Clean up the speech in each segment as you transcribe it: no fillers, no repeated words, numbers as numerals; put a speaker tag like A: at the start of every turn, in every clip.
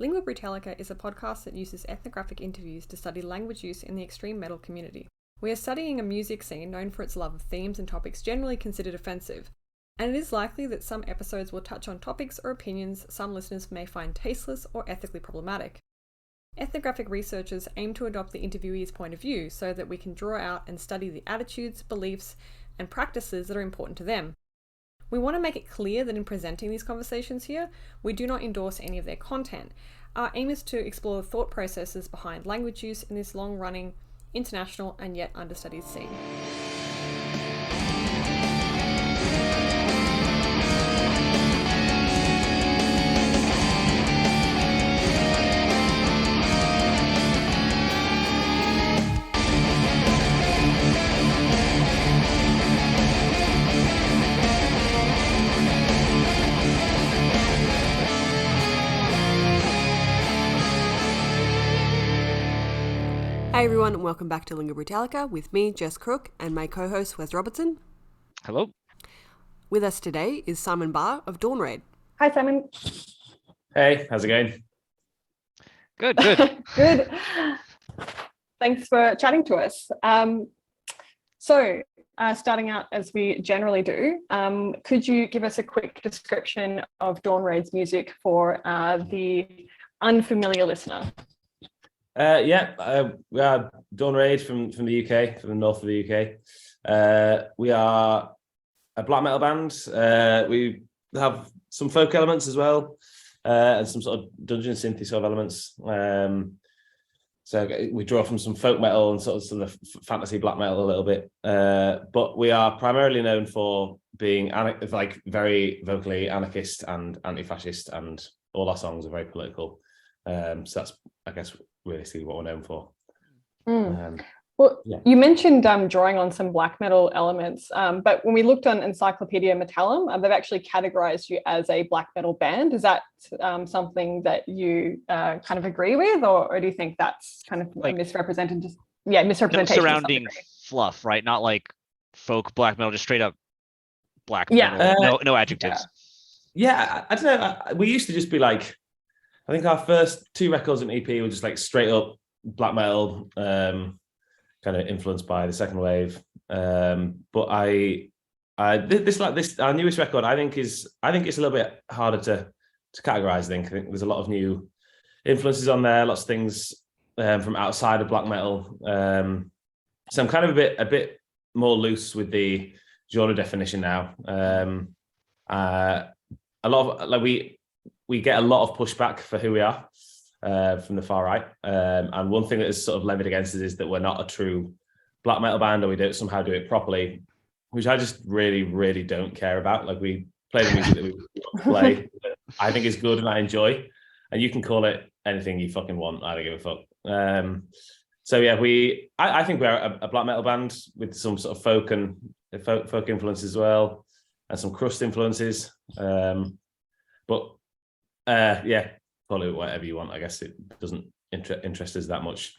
A: Lingua Brutalica is a podcast that uses ethnographic interviews to study language use in the extreme metal community. We are studying a music scene known for its love of themes and topics generally considered offensive, and it is likely that some episodes will touch on topics or opinions some listeners may find tasteless or ethically problematic. Ethnographic researchers aim to adopt the interviewee's point of view so that we can draw out and study the attitudes, beliefs, and practices that are important to them. We want to make it clear that in presenting these conversations here, we do not endorse any of their content. Our aim is to explore the thought processes behind language use in this long-running, international, and yet understudied scene.
B: Hey everyone, and welcome back to Lingua Brutalica with me, Jess Crook, and my co-host, Wes Robertson.
C: Hello.
B: With us today is Simon Barr of Dawn Raid.
D: Hi, Simon.
E: Hey, how's it going?
C: Good, good.
D: Good. Thanks for chatting to us. Starting out as we generally do, could you give us a quick description of Dawn Raid's music for the unfamiliar listener?
E: We are Dawn Raid from the UK, from the north of the UK. We are a black metal band. We have some folk elements as well, and some sort of dungeon synthy sort of elements. So we draw from some folk metal and sort of some of the fantasy black metal a little bit. But we are primarily known for being very vocally anarchist and anti-fascist, and all our songs are very political. So that's, I guess, realistically what we're known for.
D: You mentioned drawing on some black metal elements, but when we looked on Encyclopedia Metallum, they've actually categorized you as a black metal band. Is that something that you kind of agree with, or do you think that's kind of like misrepresentation?
C: No surrounding fluff, right? Not like folk black metal, just straight up black metal. No adjectives.
E: I don't know. We used to just be like, I think our first two records in EP were just like straight up black metal, kind of influenced by the second wave. But our newest record, I think it's a little bit harder to categorize. I think there's a lot of new influences on there, lots of things from outside of black metal. So I'm kind of a bit more loose with the genre definition now. A lot of we get a lot of pushback for who we are from the far right. And one thing that is sort of levied against us is that we're not a true black metal band, or we don't somehow do it properly, which I just really, really don't care about. Like, we play the music that we play, that I think is good and I enjoy, and you can call it anything you fucking want. I don't give a fuck. I think we're a black metal band with some sort of folk influences as well, and some crust influences. Call it whatever you want. I guess it doesn't interest us that much.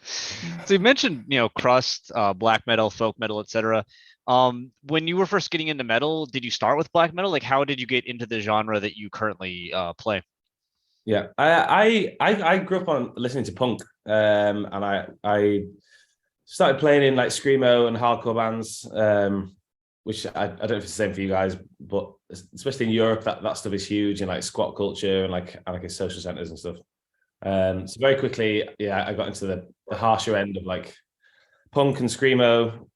C: So you mentioned, crust, black metal, folk metal, etc. When you were first getting into metal, did you start with black metal? Like, how did you get into the genre that you currently play?
E: Yeah, I grew up on listening to punk, and I started playing in like screamo and hardcore bands, which I don't know if it's the same for you guys, but especially in Europe, that stuff is huge, in like squat culture and like anarchist social centers and stuff. So very quickly, I got into the harsher end of like punk and screamo,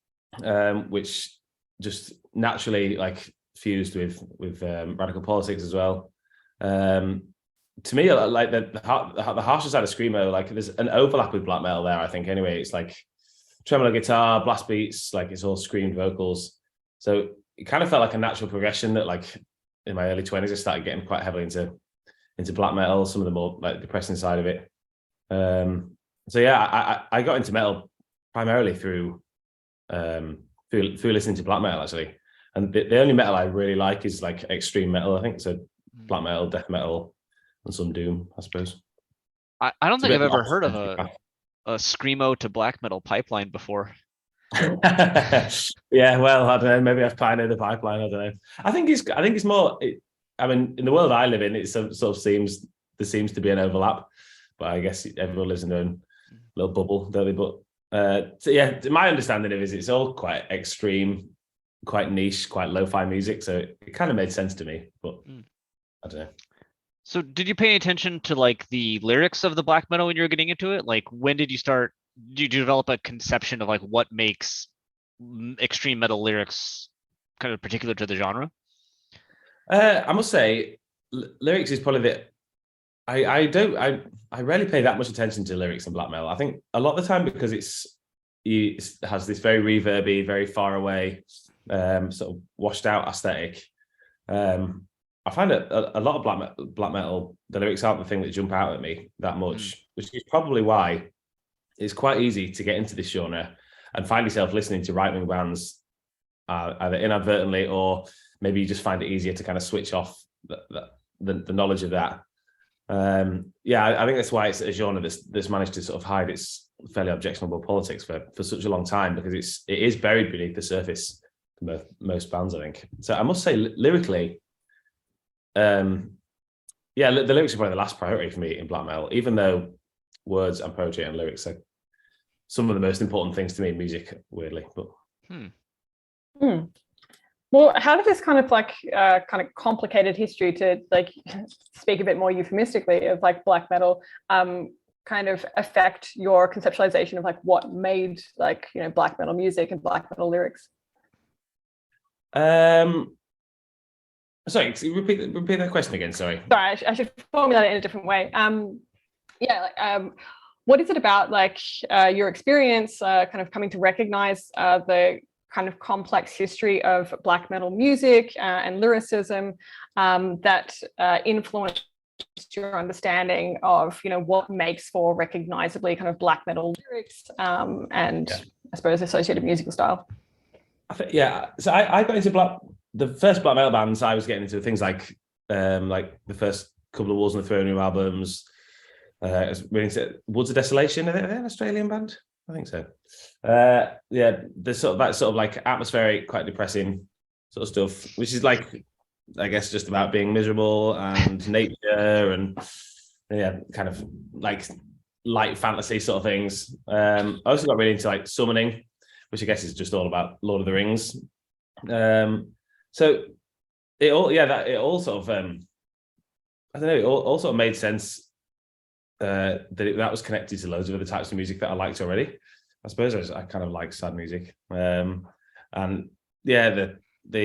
E: which just naturally like fused with radical politics as well. To me, like the harsher side of screamo, like there's an overlap with black metal there, I think. Anyway, it's like tremolo guitar, blast beats, like it's all screamed vocals. So it kind of felt like a natural progression that, like, in my early 20s, I started getting quite heavily into black metal, some of the more like depressing side of it. I got into metal primarily through listening to black metal, actually. And the only metal I really like is like extreme metal, I think. So black metal, death metal, and some doom, I suppose.
C: I don't think I've ever heard of a screamo to black metal pipeline before.
E: Yeah, well, I don't know. Maybe I've pioneered the pipeline. I don't know. I think it's more. In the world I live in, it sort of seems there seems to be an overlap, but I guess everyone lives in their own little bubble, don't they? But so yeah, my understanding of it is it's all quite extreme, quite niche, quite lo-fi music. So it kind of made sense to me, but I don't know.
C: So did you pay attention to like the lyrics of the black metal when you were getting into it? Like when did you develop a conception of like what makes extreme metal lyrics kind of particular to the genre?
E: I must say, lyrics is probably I rarely pay that much attention to lyrics in black metal. I think a lot of the time because it has this very reverby, very far away, sort of washed out aesthetic. I find that a lot of black metal, the lyrics aren't the thing that jump out at me that much, which is probably why it's quite easy to get into this genre and find yourself listening to right-wing bands either inadvertently, or maybe you just find it easier to kind of switch off the knowledge of that. I think that's why it's a genre that's managed to sort of hide its fairly objectionable politics for such a long time, because it is buried beneath the surface for most bands, I think. So I must say, lyrically, the lyrics are probably the last priority for me in black metal, even though words and poetry and lyrics are some of the most important things to me in music, weirdly. But
D: Well, how did this kind of complicated history, to like speak a bit more euphemistically, of like black metal kind of affect your conceptualization of like what made like, you know, black metal music and black metal lyrics?
E: Sorry, repeat that question again. Sorry.
D: Sorry, I should formulate it in a different way. What is it about like your experience kind of coming to recognize the kind of complex history of black metal music and lyricism that influenced your understanding of, you know, what makes for recognizably kind of black metal lyrics and I suppose associated musical style?
E: So I got into the first black metal bands I was getting into, things like the first couple of Walls on the Throne Room albums. I was really into Woods of Desolation. Are they an Australian band? I think so. There's sort of that sort of like atmospheric, quite depressing sort of stuff, which is like, I guess, just about being miserable and nature and kind of like light fantasy sort of things. I also got really into like summoning, which I guess is just all about Lord of the Rings. So it all sort of I don't know, it all sort of made sense that was connected to loads of other types of music that I liked already. I suppose I kind of like sad music, and the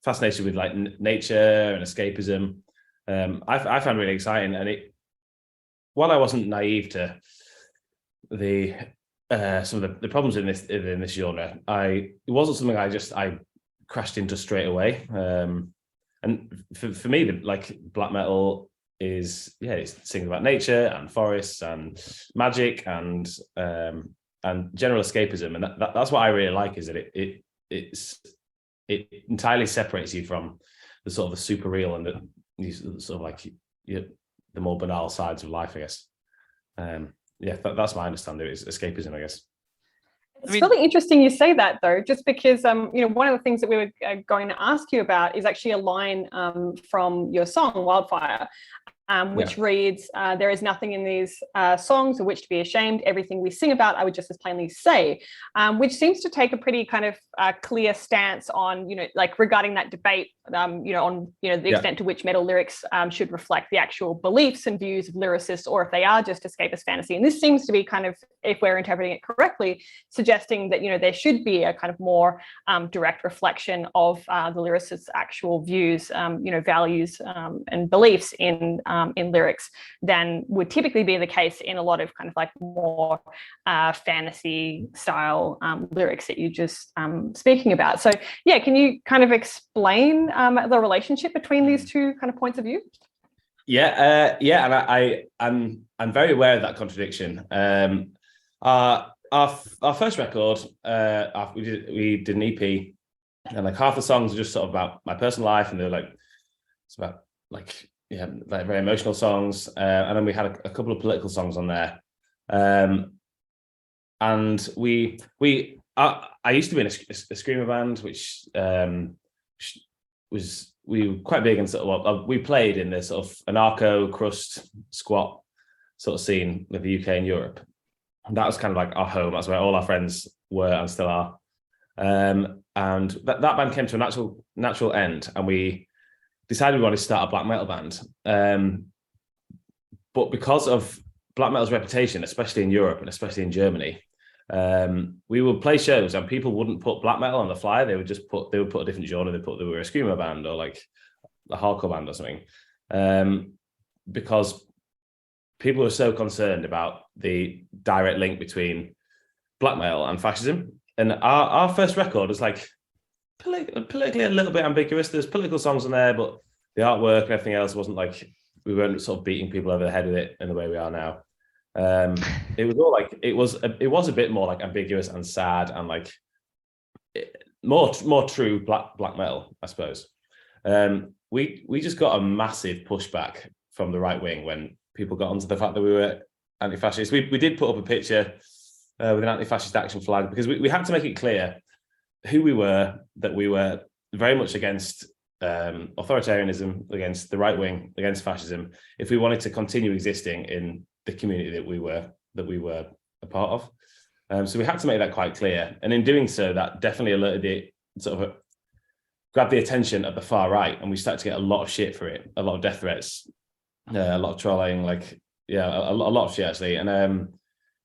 E: fascination with like nature and escapism, I found really exciting. And while I wasn't naive to the some of the problems in this genre, it wasn't something I crashed into straight away. And for me, like black metal is it's singing about nature and forests and magic and general escapism, and that's what I really like, is that it entirely separates you from the sort of the super real and the sort of like the more banal sides of life, I guess. That's my understanding. It's escapism, I guess.
D: It's really interesting you say that, though, just because one of the things that we were going to ask you about is actually a line from your song Wildfire, which reads, there is nothing in these songs of which to be ashamed. Everything we sing about, I would just as plainly say, which seems to take a pretty kind of clear stance on, like regarding that debate, the extent to which metal lyrics should reflect the actual beliefs and views of lyricists, or if they are just escapist fantasy. And this seems to be kind of, if we're interpreting it correctly, suggesting that, there should be a kind of more direct reflection of the lyricist's actual views, values and beliefs in lyrics than would typically be the case in a lot of kind of like more fantasy style lyrics that you just speaking about. So can you kind of explain the relationship between these two kind of points of view?
E: And I'm very aware of that contradiction. Our first record, we did an EP, and like half the songs are just sort of about my personal life, and they're like, it's about like very emotional songs, and then we had a couple of political songs on there, and I used to be in a screamer band, which was we were quite big in sort of, we played in this sort of anarcho crust squat sort of scene with the UK and Europe. And that was kind of like our home. That's where all our friends were and still are. And that band came to a natural end, and we decided we wanted to start a black metal band. But because of black metal's reputation, especially in Europe and especially in Germany, we would play shows and people wouldn't put black metal on the flyer. They would put a different genre. They were a screamer band or like a hardcore band or something, because people were so concerned about the direct link between black metal and fascism. And our first record was like politically a little bit ambiguous. There's political songs on there, but the artwork and everything else wasn't like, we weren't sort of beating people over the head with it in the way we are now. It was all like, it was a bit more like ambiguous and sad and like more true black metal, I suppose. We just got a massive pushback from the right wing when people got onto the fact that we were anti-fascist. We did put up a picture with an anti-fascist action flag because we had to make it clear who we were, that we were very much against authoritarianism, against the right wing, against fascism, if we wanted to continue existing in the community that we were a part of. So we had to make that quite clear. And in doing so, that definitely alerted it, grabbed the attention of the far right, and we started to get a lot of shit for it, a lot of death threats, a lot of trolling, a lot of shit actually. And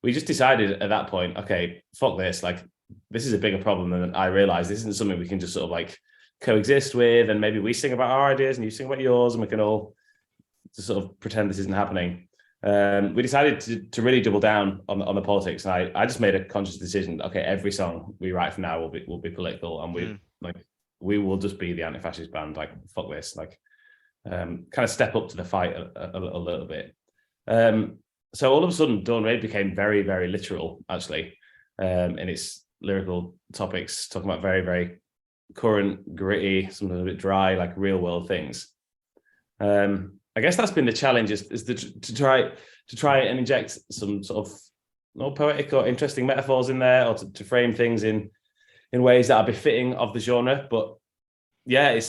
E: we just decided at that point, okay, fuck this, like this is a bigger problem than I realized. This isn't something we can just sort of like coexist with, and maybe we sing about our ideas and you sing about yours, and we can all just sort of pretend this isn't happening. We decided to really double down on the politics, and I just made a conscious decision. Okay, every song we write from now will be political, and we will just be the anti-fascist band. Like fuck this, like kind of step up to the fight a little bit. So all of a sudden, Dawn Raid became very, very literal, actually, in its lyrical topics, talking about very, very current, gritty, sometimes a bit dry, like real world things. I guess that's been the challenge, is to try and inject some sort of more poetic or interesting metaphors in there, or to frame things in ways that are befitting of the genre. But yeah,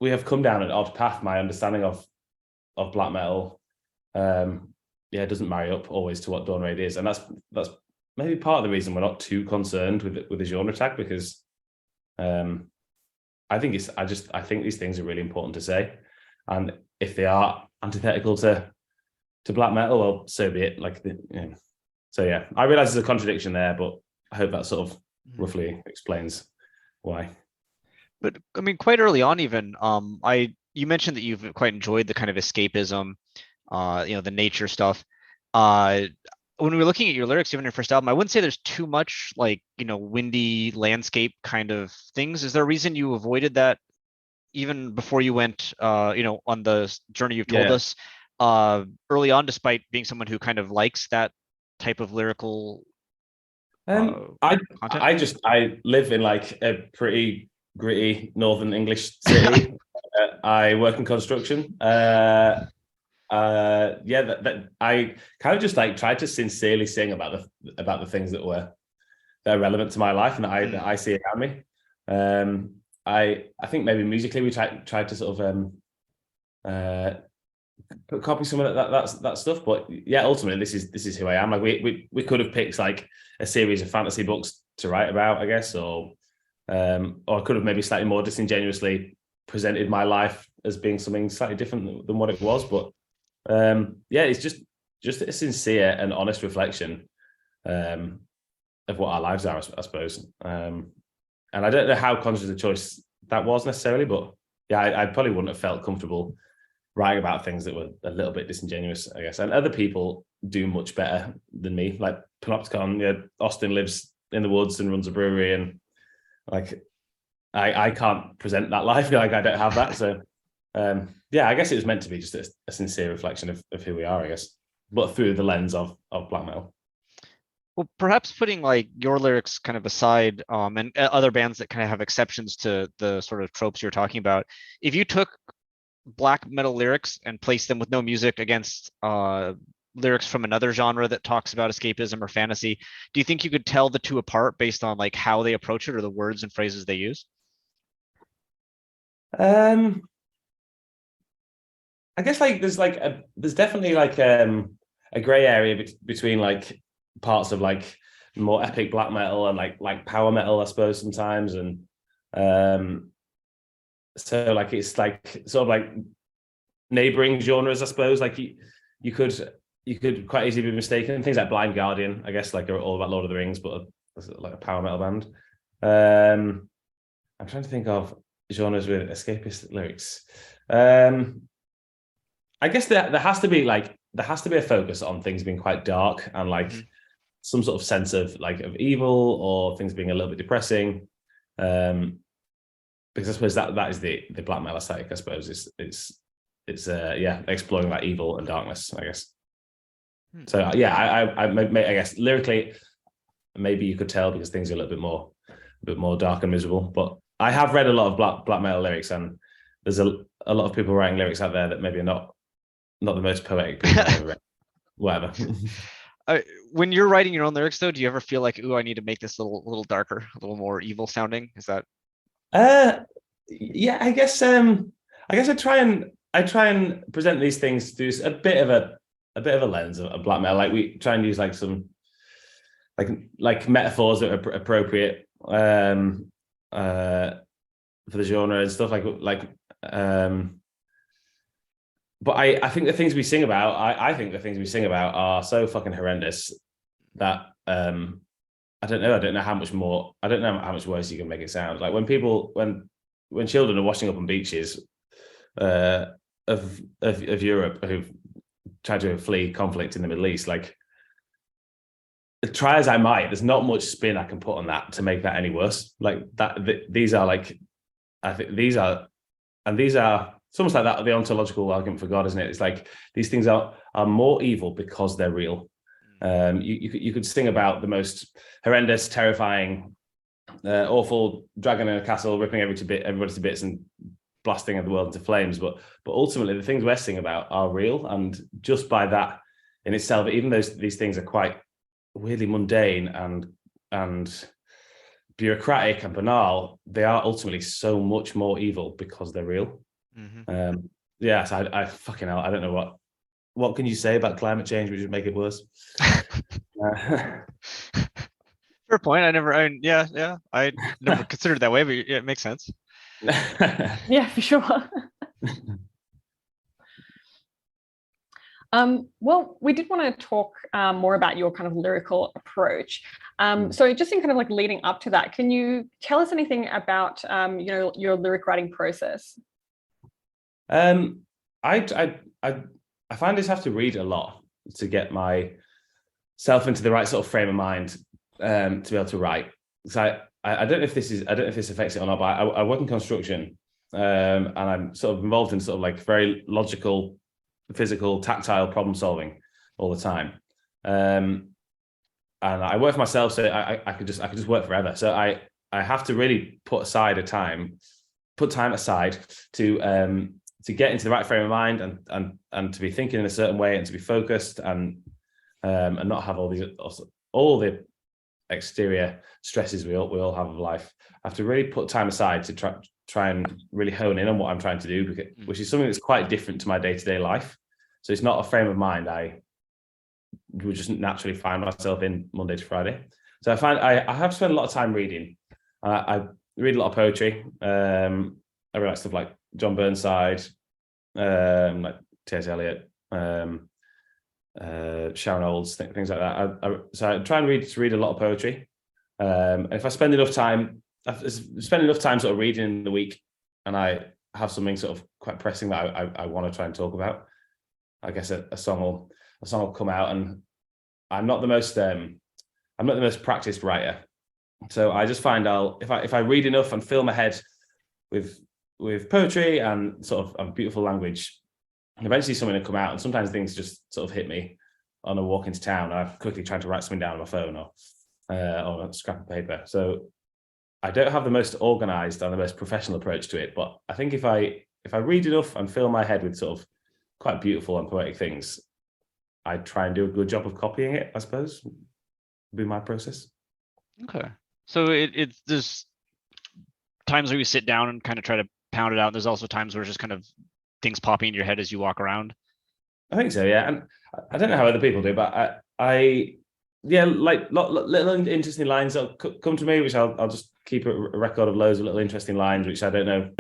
E: we have come down an odd path. My understanding of black metal, it doesn't marry up always to what Dawn Raid is, and that's maybe part of the reason we're not too concerned with the genre tag, because I think these things are really important to say, and if they are antithetical to black metal, well, so be it. So yeah, I realize there's a contradiction there, but I hope that sort of roughly explains why.
C: But I mean, quite early on, even you mentioned that you've quite enjoyed the kind of escapism, the nature stuff. When we're looking at your lyrics, even your first album, I wouldn't say there's too much windy landscape kind of things. Is there a reason you avoided that even before you went, on the journey you've told us early on, despite being someone who kind of likes that type of lyrical content?
E: I live in like a pretty gritty northern English city. I work in construction. That I kind of just like tried to sincerely sing about the things that are relevant to my life and that I see around me. I think maybe musically we tried to sort of copy some of that stuff, but yeah, ultimately this is who I am. Like we could have picked like a series of fantasy books to write about, I guess, or I could have maybe slightly more disingenuously presented my life as being something slightly different than what it was. But it's just a sincere and honest reflection of what our lives are, I suppose. And I don't know how conscious a choice that was necessarily, but yeah, I probably wouldn't have felt comfortable writing about things that were a little bit disingenuous, I guess. And other people do much better than me, like Panopticon. Austin lives in the woods and runs a brewery, and like I can't present that life. Like I don't have that. So I guess it was meant to be just a sincere reflection of who we are, I guess, but through the lens of black metal.
C: Well, perhaps putting like your lyrics kind of aside, and other bands that kind of have exceptions to the sort of tropes you're talking about, if you took black metal lyrics and placed them with no music against lyrics from another genre that talks about escapism or fantasy, do you think you could tell the two apart based on like how they approach it or the words and phrases they use?
E: I guess like there's definitely like a gray area between like parts of like more epic black metal and like power metal, I suppose sometimes, and um, so like it's like sort of like neighboring genres, I suppose. Like you could quite easily be mistaken. Things like Blind Guardian, I guess, like are all about Lord of the Rings, but like a power metal band. I'm trying to think of genres with escapist lyrics. I guess there has to be a focus on things being quite dark and like some sort of sense of like of evil or things being a little bit depressing. Because I suppose that is the black metal aesthetic. I suppose it's exploring that evil and darkness, I guess. So yeah, I guess lyrically maybe you could tell because things are a little bit more dark and miserable. But I have read a lot of black metal lyrics, and there's a lot of people writing lyrics out there that maybe are not the most poetic people I've ever read. Whatever.
C: When you're writing your own lyrics, though, do you ever feel like, ooh, I need to make this a little darker, a little more evil sounding? Is that?
E: Yeah, I guess I try and present these things through a bit of a lens of black metal. Like we try and use like some like metaphors that are appropriate for the genre and stuff but I think the things we sing about, I think the things we sing about are so fucking horrendous that I don't know how much worse you can make it sound. Like when children are washing up on beaches of Europe who've tried to flee conflict in the Middle East, like try as I might, there's not much spin I can put on that to make that any worse. Like that, these are like, I think these are it's almost like that the ontological argument for God, isn't it? It's like these things are more evil because they're real. You could sing about the most horrendous, terrifying, awful dragon in a castle ripping everybody to bits and blasting the world into flames, but ultimately the things we're singing about are real, and just by that in itself, even though these things are quite weirdly mundane and bureaucratic and banal, they are ultimately so much more evil because they're real. Yeah, so I fucking hell, I don't know what can you say about climate change which would make it worse.
C: Fair point. I never considered it that way, but yeah, it makes sense.
D: Yeah, for sure. Well, we did want to talk more about your kind of lyrical approach. So just in kind of like leading up to that, can you tell us anything about your lyric writing process?
E: I find I have to read a lot to get myself into the right sort of frame of mind to be able to write. So I don't know if this affects it or not, but I work in construction and I'm sort of involved in sort of like very logical, physical, tactile problem solving all the time. And I work for myself, so I could just work forever. So I have to really put time aside to get into the right frame of mind and to be thinking in a certain way and to be focused and not have all the exterior stresses we all have of life. I have to really put time aside to try and really hone in on what I'm trying to do, which is something that's quite different to my day-to-day life. So it's not a frame of mind I would just naturally find myself in Monday to Friday. So I find I have spent a lot of time reading. I read a lot of poetry. I really like stuff like John Burnside, like T.S. Eliot, Sharon Olds, things like that. So I try and read a lot of poetry. And if I spend enough time sort of reading in the week, and I have something sort of quite pressing that I want to try and talk about, I guess a song will come out. And I'm not the most practiced writer, so I just find if I read enough and fill my head with poetry and sort of beautiful language, eventually something will come out. And sometimes things just sort of hit me on a walk into town. I'm quickly trying to write something down on my phone or a scrap of paper. So I don't have the most organized and the most professional approach to it, but I think if I read enough and fill my head with sort of quite beautiful and poetic things, I try and do a good job of copying it, I suppose, would be my process.
C: Okay. So there's times where you sit down and kind of try to pound it out. There's also times where it's just kind of things popping in your head as you walk around.
E: I think so, yeah. And I don't know how other people do, but I yeah, like little interesting lines that come to me, which I'll just keep a record of loads of little interesting lines, which I don't know.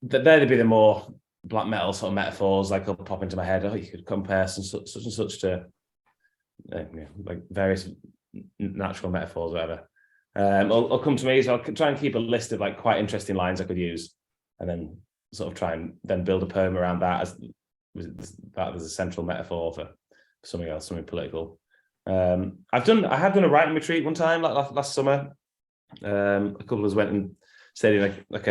E: They'd be the more black metal sort of metaphors, like, will pop into my head. Oh, you could compare such and such to like various natural metaphors, or whatever. Or come to me, so I'll try and keep a list of like quite interesting lines I could use, and then sort of try and then build a poem around that as a central metaphor for something else, something political. I have done a writing retreat one time, like last summer. A couple of us went and stayed in like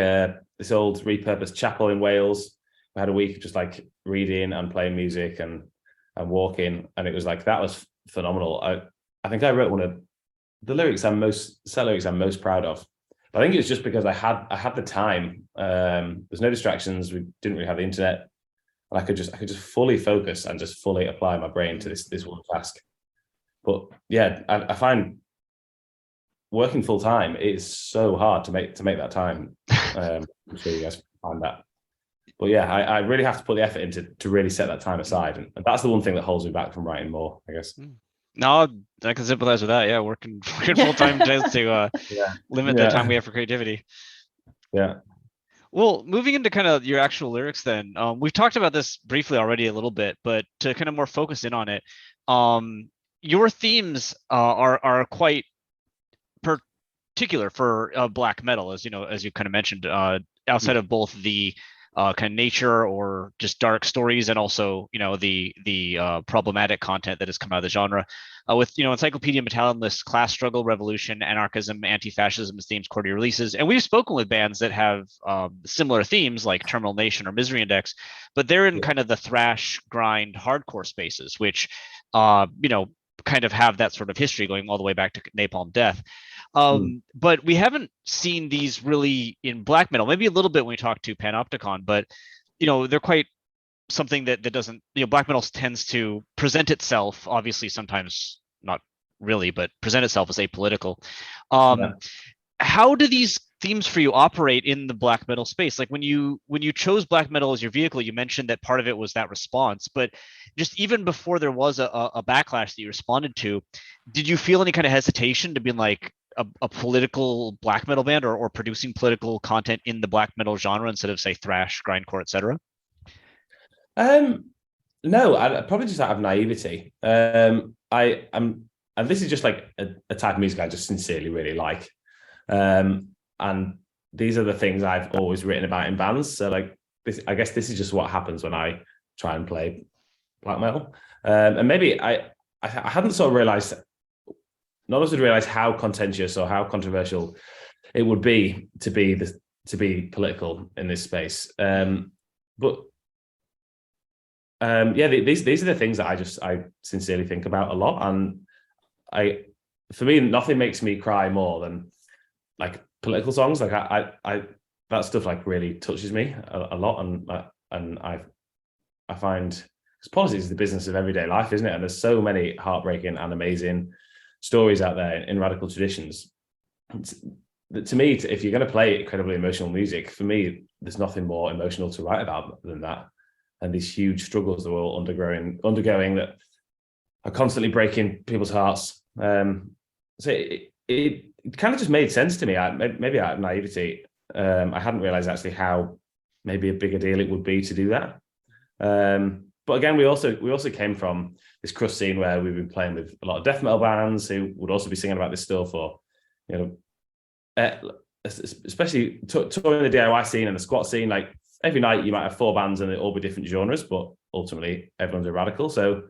E: this old repurposed chapel in Wales. We had a week of just like reading and playing music and walking, and it was like, that was phenomenal. I think I wrote one of the lyrics I'm most proud of. But I think it was just because I had the time. There's no distractions. We didn't really have the internet, and I could just fully focus and just fully apply my brain to this one task. But yeah, I find working full time is so hard to make that time. I'm sure you guys find that. But yeah, I really have to put the effort into to really set that time aside, and that's the one thing that holds me back from writing more, I guess.
C: No, I can sympathize with that. Yeah, working full time to limit the time we have for creativity.
E: Yeah.
C: Well, moving into kind of your actual lyrics, then we've talked about this briefly already a little bit, but to kind of more focus in on it, your themes are quite particular for black metal, as you kind of mentioned, outside of both the kind of nature or just dark stories, and also the problematic content that has come out of the genre. With Encyclopedia Metallum lists class struggle, revolution, anarchism, anti-fascism as themes core to your releases, and we've spoken with bands that have similar themes like Terminal Nation or Misery Index, but they're in kind of the thrash, grind, hardcore spaces, which kind of have that sort of history going all the way back to Napalm Death. But we haven't seen these really in black metal, maybe a little bit when we talk to Panopticon, but they're quite something that doesn't, black metal tends to present itself, obviously sometimes not really, but present itself as apolitical. How do these themes for you operate in the black metal space? Like when you chose black metal as your vehicle, you mentioned that part of it was that response, but just even before there was a backlash that you responded to, did you feel any kind of hesitation to be like a political black metal band or producing political content in the black metal genre instead of, say, thrash, grindcore, etc.?
E: No, I probably just out of naivety. And this is just like a type of music I just sincerely really like. And these are the things I've always written about in bands. So like this, I guess this is just what happens when I try and play black metal. And maybe I hadn't sort of realized, not as to realize how contentious or how controversial it would be to be political in this space. But these are the things that I sincerely think about a lot. And for me, nothing makes me cry more than like political songs. Like I that stuff like really touches me a lot, and I find, because politics is the business of everyday life, isn't it? And there's so many heartbreaking and amazing stories out there in radical traditions. To me, if you're going to play incredibly emotional music, for me, there's nothing more emotional to write about than that. And these huge struggles that we're all undergoing that are constantly breaking people's hearts. So it kind of just made sense to me. Maybe out of naivety, I hadn't realized actually how maybe a bigger deal it would be to do that. But again, we also came from this crust scene where we've been playing with a lot of death metal bands who would also be singing about this stuff, or especially touring the DIY scene and the squat scene. Like every night you might have 4 bands and they all be different genres, but ultimately everyone's a radical. So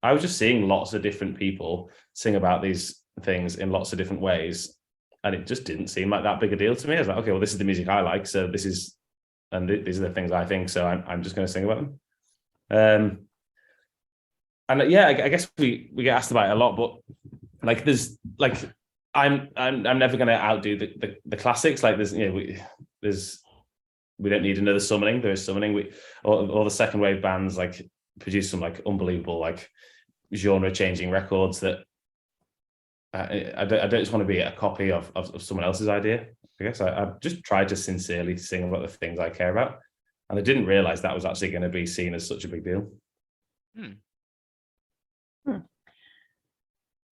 E: I was just seeing lots of different people sing about these things in lots of different ways, and it just didn't seem like that big a deal to me. I was like, okay, well, this is the music I like, so these are the things I think, so I'm just going to sing about them. And yeah, I guess we get asked about it a lot, but like there's like I'm never going to outdo the classics. Like we don't need another Summoning. There is Summoning. All the second wave bands like produce some like unbelievable like genre changing records that I don't just want to be a copy of someone else's idea. I guess I've just tried to sincerely sing about the things I care about, and I didn't realize that was actually going to be seen as such a big deal.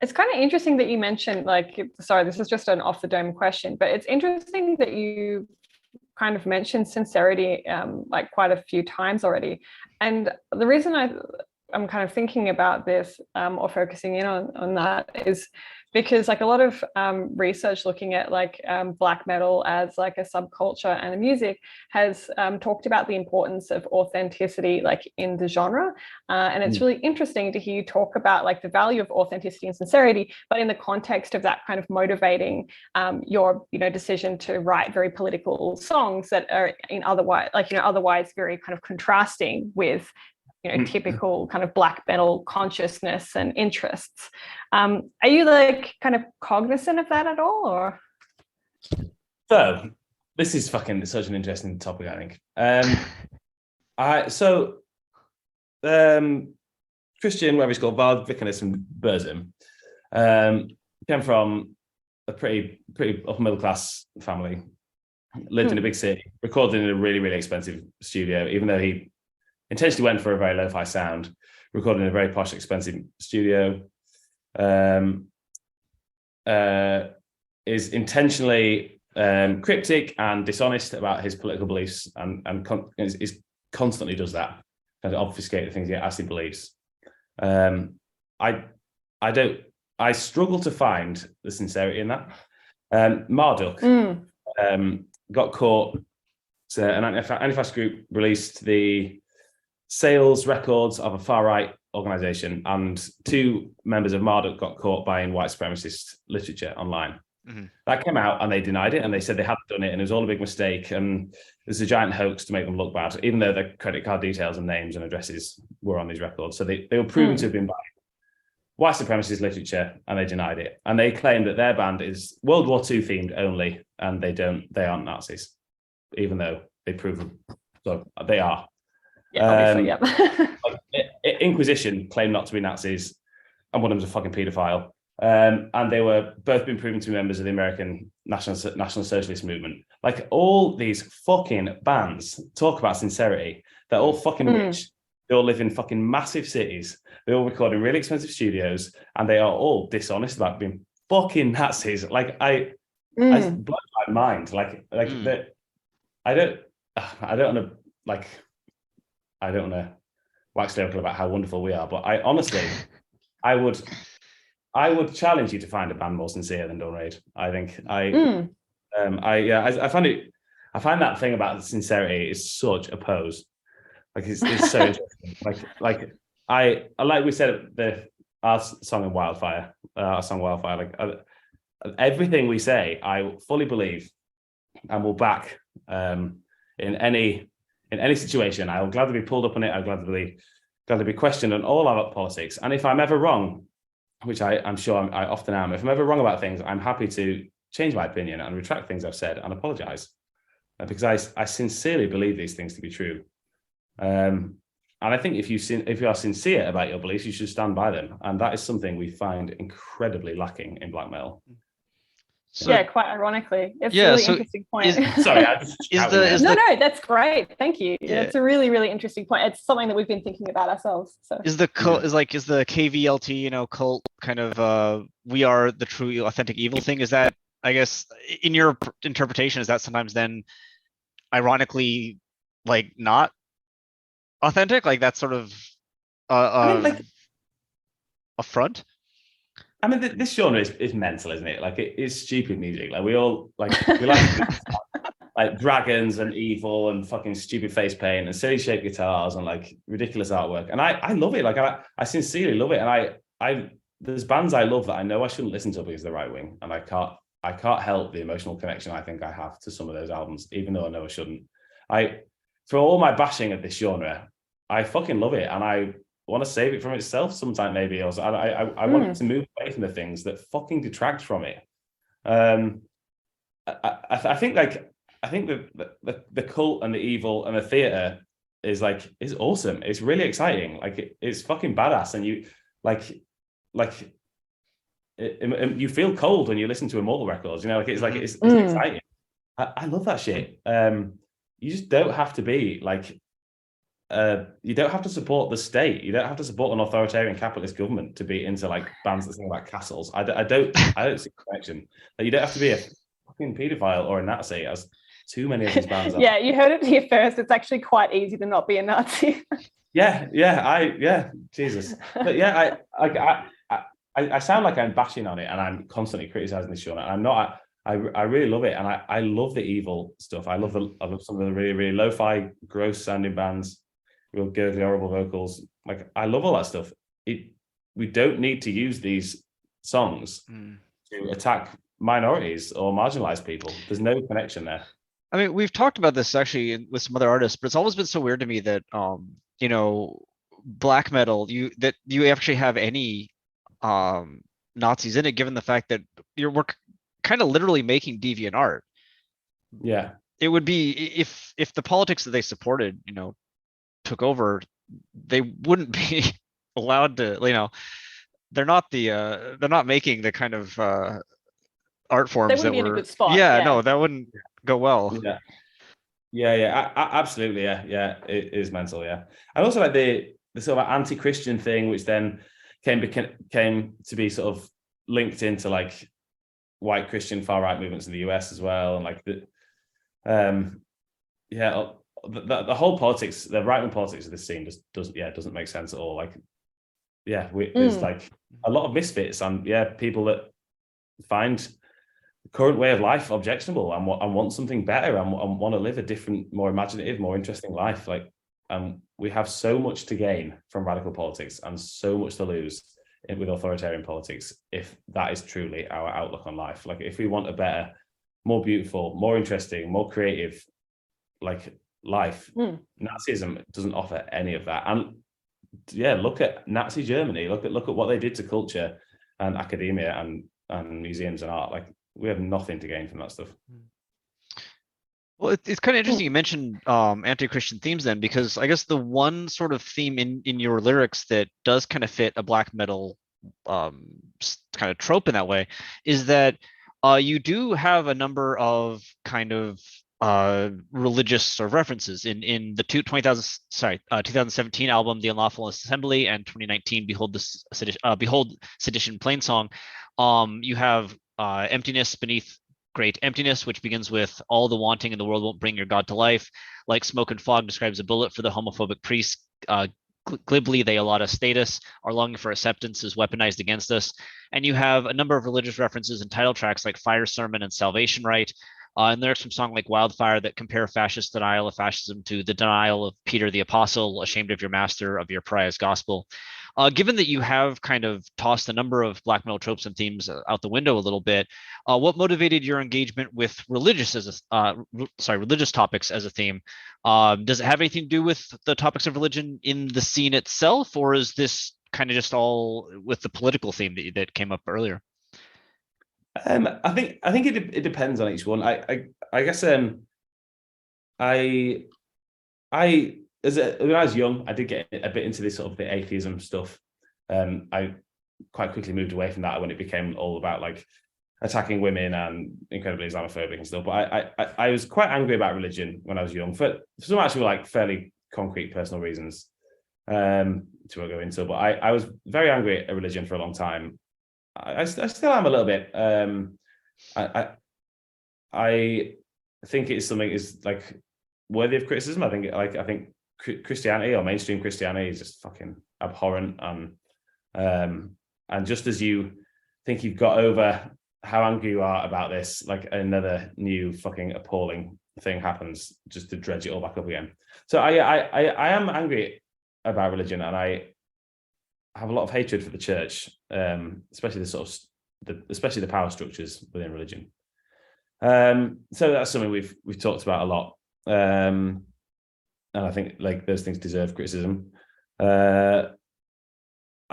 D: It's kind of interesting that you mentioned, like, sorry, this is just an off the dome question, but it's interesting that you kind of mentioned sincerity like quite a few times already. And the reason I'm kind of thinking about this or focusing in on that is because like a lot of research looking at like black metal as like a subculture and a music has talked about the importance of authenticity like in the genre. And it's really interesting to hear you talk about like the value of authenticity and sincerity, but in the context of that kind of motivating your, decision to write very political songs that are in otherwise very kind of contrasting with typical kind of black metal consciousness and interests. Are you like kind of cognizant of that at all, or?
E: So this is fucking such an interesting topic, I think. Christian, whatever he's called, Val Vikernes from Burzum, came from a pretty upper middle class family, lived in a big city, recorded in a really, really expensive studio, even though he intentionally went for a very lo-fi sound, recorded in a very posh, expensive studio, is intentionally cryptic and dishonest about his political beliefs, and constantly does that, kind of obfuscate the things he actually believes. I struggle to find the sincerity in that. Marduk got caught. So an anti-fascist group released the sales records of a far-right organization, and 2 members of Marduk got caught buying white supremacist literature online. That came out and they denied it, and they said they hadn't done it and it was all a big mistake and it was a giant hoax to make them look bad, even though their credit card details and names and addresses were on these records. So they were proven to have been buying white supremacist literature, and they denied it. And they claim that their band is World War II themed only, and they aren't Nazis, even though they prove them. So they are.
D: Yeah, obviously,
E: like, Inquisition claimed not to be Nazis, and one of them's a fucking paedophile. And they were both been proven to be members of the American National Socialist movement. Like, all these fucking bands talk about sincerity. They're all fucking rich. They all live in fucking massive cities. They all record in really expensive studios, and they are all dishonest about being fucking Nazis. Like, I blow my mind. Like that. I don't want to wax lyrical about how wonderful we are, but I honestly, I would challenge you to find a band more sincere than Dawn Raid. I think I find that thing about sincerity is such a pose. Like it's so interesting. Like we said, our song Wildfire. Like everything we say, I fully believe and will back in any situation. I will gladly be pulled up on it. I'll gladly be questioned on all about politics. And if I'm ever wrong, which I'm sure I often am, if I'm ever wrong about things, I'm happy to change my opinion and retract things I've said and apologize, because I sincerely believe these things to be true. And I think if you are sincere about your beliefs, you should stand by them. And that is something we find incredibly lacking in black metal.
D: So, quite ironically, it's a really interesting point. No, that's great. Thank you. Yeah. It's a really, really interesting point. It's something that we've been thinking about ourselves. So
C: is the KVLT, cult kind of we are the true authentic evil thing? Is that, I guess, in your interpretation, is that sometimes then ironically like not authentic? Like that's sort of a front?
E: I mean, this genre is mental, isn't it? Like, it's stupid music. Like, we like like dragons and evil and fucking stupid face paint and silly shaped guitars and like ridiculous artwork. And I love it. Like, I sincerely love it. And there's bands I love that I know I shouldn't listen to because they're right wing, and I can't help the emotional connection I think I have to some of those albums, even though I know I shouldn't. For all my bashing of this genre, I fucking love it, and I want to save it from itself sometime, maybe. I want to move away from the things that fucking detract from it. I think the cult and the evil and the theater is awesome. It's really exciting. Like, it's fucking badass, and you you feel cold when you listen to Immortal records. It's exciting. I love that shit. You just don't have to be like, you don't have to support the state. You don't have to support an authoritarian capitalist government to be into like bands that sing about castles. I don't see the connection. Like, you don't have to be a fucking paedophile or a Nazi, as too many of these bands are.
D: Yeah, you heard it here first. It's actually quite easy to not be a Nazi.
E: Jesus. But yeah, I sound like I'm bashing on it, and I'm constantly criticizing this show. And I'm not. I really love it, and I love the evil stuff. I love some of the really, really lo-fi, gross sounding bands, real gurgly, horrible vocals. Like, I love all that stuff. We don't need to use these songs to attack minorities or marginalized people. There's no connection there.
C: I mean, we've talked about this actually with some other artists, but it's always been so weird to me that you know, black metal, you actually have any Nazis in it, given the fact that we're kind of literally making deviant art.
E: Yeah,
C: it would be if the politics that they supported, you know, took over, they wouldn't be allowed to, you know, they're not making the kind of art forms
D: that
C: were
D: in a good spot.
C: No, that wouldn't go well.
E: Absolutely, it is mental. And also like the sort of anti-Christian thing, which then came to be sort of linked into like white Christian far right movements in the US as well, and like the whole politics, the right wing politics of this scene just doesn't make sense at all. Like, there's like a lot of misfits and people that find the current way of life objectionable and want something better and want to live a different, more imaginative, more interesting life. Like, we have so much to gain from radical politics and so much to lose with authoritarian politics if that is truly our outlook on life. Like, if we want a better, more beautiful, more interesting, more creative like life, Nazism doesn't offer any of that. And look at Nazi Germany, look at what they did to culture and academia and museums and art. Like, we have nothing to gain from that stuff.
C: Well, it's kind of interesting you mentioned anti-Christian themes then, because I guess the one sort of theme in your lyrics that does kind of fit a black metal kind of trope in that way is that you do have a number of kind of religious sort of references in the 2017 album The Unlawful Assembly and 2019 Behold Sedition Plainsong. You have Emptiness Beneath Great Emptiness, which begins with all the wanting in the world won't bring your God to life. Like smoke and fog describes a bullet for the homophobic priest. Glibly, they allot us status. Our longing for acceptance is weaponized against us. And you have a number of religious references in title tracks like Fire Sermon and Salvation Right. And lyrics from song like Wildfire that compare fascist denial of fascism to the denial of Peter the Apostle, ashamed of your master, of your pariah's gospel. Given that you have kind of tossed a number of black metal tropes and themes out the window a little bit, what motivated your engagement with religious topics as a theme? Does it have anything to do with the topics of religion in the scene itself, or is this kind of just all with the political theme that came up earlier?
E: I think it depends on each one. I guess when I was young, I did get a bit into this sort of the atheism stuff. I quite quickly moved away from that when it became all about like attacking women and incredibly Islamophobic and stuff. But I was quite angry about religion when I was young for some actually like fairly concrete personal reasons, to go into. But I was very angry at religion for a long time. I still am a little bit. I think it's something is like worthy of criticism. I think Christianity or mainstream Christianity is just fucking abhorrent, and just as you think you've got over how angry you are about this, like another new fucking appalling thing happens just to dredge it all back up again. So I am angry about religion, and I have a lot of hatred for the church, especially especially the power structures within religion. So that's something we've talked about a lot, and I think like those things deserve criticism. I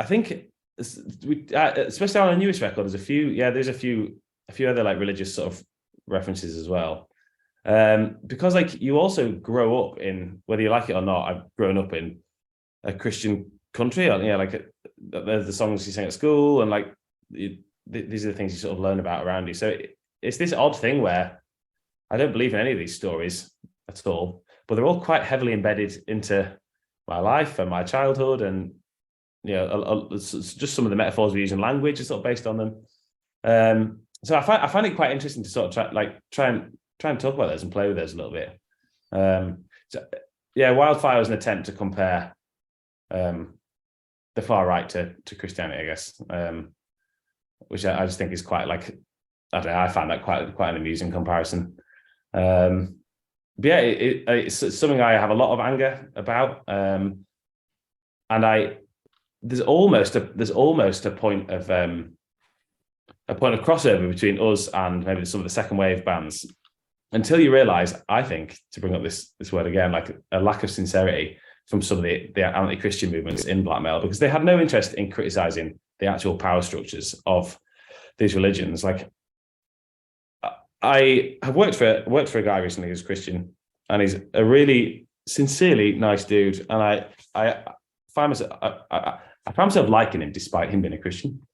E: think especially on our newest record, there's a few other like religious sort of references as well, because like you also grow up in, whether you like it or not, I've grown up in a Christian country, like there's the songs you sing at school, and like these are the things you sort of learn about around you. So it's this odd thing where I don't believe in any of these stories at all, but they're all quite heavily embedded into my life and my childhood, and it's just some of the metaphors we use in language are sort of based on them. So I find it quite interesting to sort of try and talk about those and play with those a little bit. Wildfire was an attempt to compare the far right to Christianity, I guess, which I just think is quite I found that quite an amusing comparison. It's something I have a lot of anger about, and there's almost a point of crossover between us and maybe some of the second wave bands, until you realise, I think, to bring up this word again, like a lack of sincerity from some of the anti-Christian movements in black metal, because they had no interest in criticising the actual power structures of these religions. Like, I have worked for a guy recently who's Christian, and he's a really sincerely nice dude, and I find myself liking him despite him being a Christian.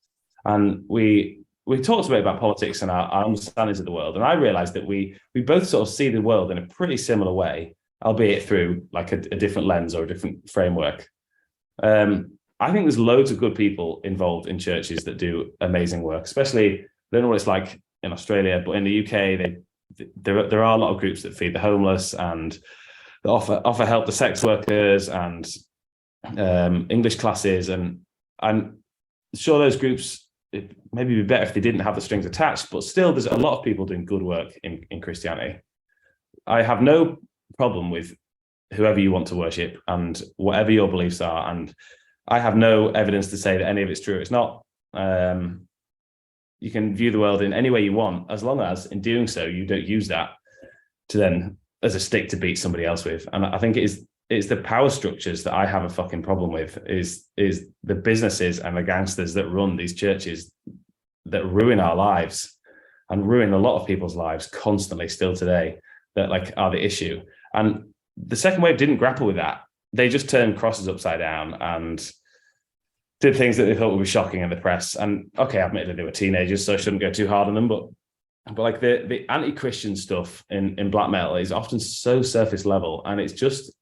E: And we talked a bit about politics and our understandings of the world, and I realised that we both sort of see the world in a pretty similar way, albeit through like a different lens or a different framework. I think there's loads of good people involved in churches that do amazing work, especially, I don't know what it's like in Australia, but in the UK, there are a lot of groups that feed the homeless and that offer help to sex workers and English classes, and I'm sure those groups, it maybe be better if they didn't have the strings attached, but still there's a lot of people doing good work in Christianity. I have no problem with whoever you want to worship and whatever your beliefs are, and I have no evidence to say that any of it's true. It's not. You can view the world in any way you want, as long as in doing so you don't use that to then as a stick to beat somebody else with. And I think it's the power structures that I have a fucking problem with, is the businesses and the gangsters that run these churches that ruin our lives and ruin a lot of people's lives constantly still today, that like are the issue. And the second wave didn't grapple with that. They just turned crosses upside down and did things that they thought would be shocking in the press. And okay, admittedly they were teenagers, so I shouldn't go too hard on them, but like the anti-Christian stuff in black metal is often so surface level, and it's just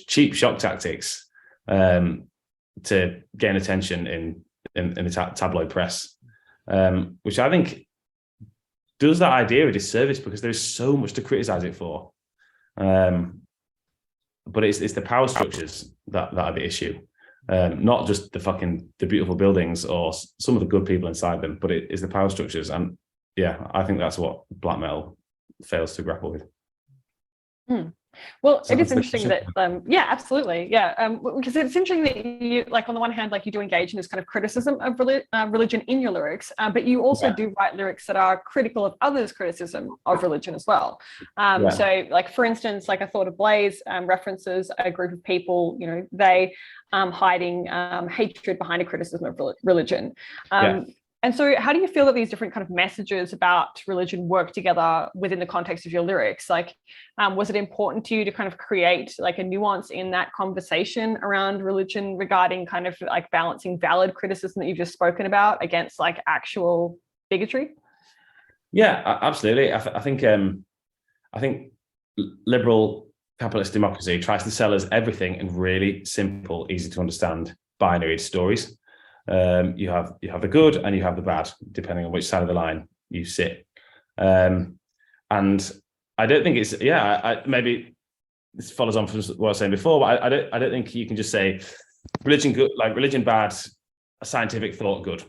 E: cheap shock tactics to gain attention in the tabloid press, which I think does that idea a disservice, because there's so much to criticize it for. But it's the power structures that are the issue, not just the beautiful buildings or some of the good people inside them, but it is the power structures. And yeah, I think that's what black metal fails to grapple with.
D: Well, it is interesting that, absolutely. Because it's interesting that you, like, on the one hand, like, you do engage in this kind of criticism of religion in your lyrics, but you also do write lyrics that are critical of others' criticism of religion as well. So, like, for instance, like, I thought of Blaze references a group of people, they hiding hatred behind a criticism of religion. And so how do you feel that these different kind of messages about religion work together within the context of your lyrics? Like, was it important to you to kind of create like a nuance in that conversation around religion regarding kind of like balancing valid criticism that you've just spoken about against like actual bigotry?
E: Yeah, absolutely. I think liberal capitalist democracy tries to sell us everything in really simple, easy to understand binary stories. You have the good and you have the bad, depending on which side of the line you sit. And I don't think it's maybe this follows on from what I was saying before, but I don't think you can just say religion good, like religion bad, scientific thought good,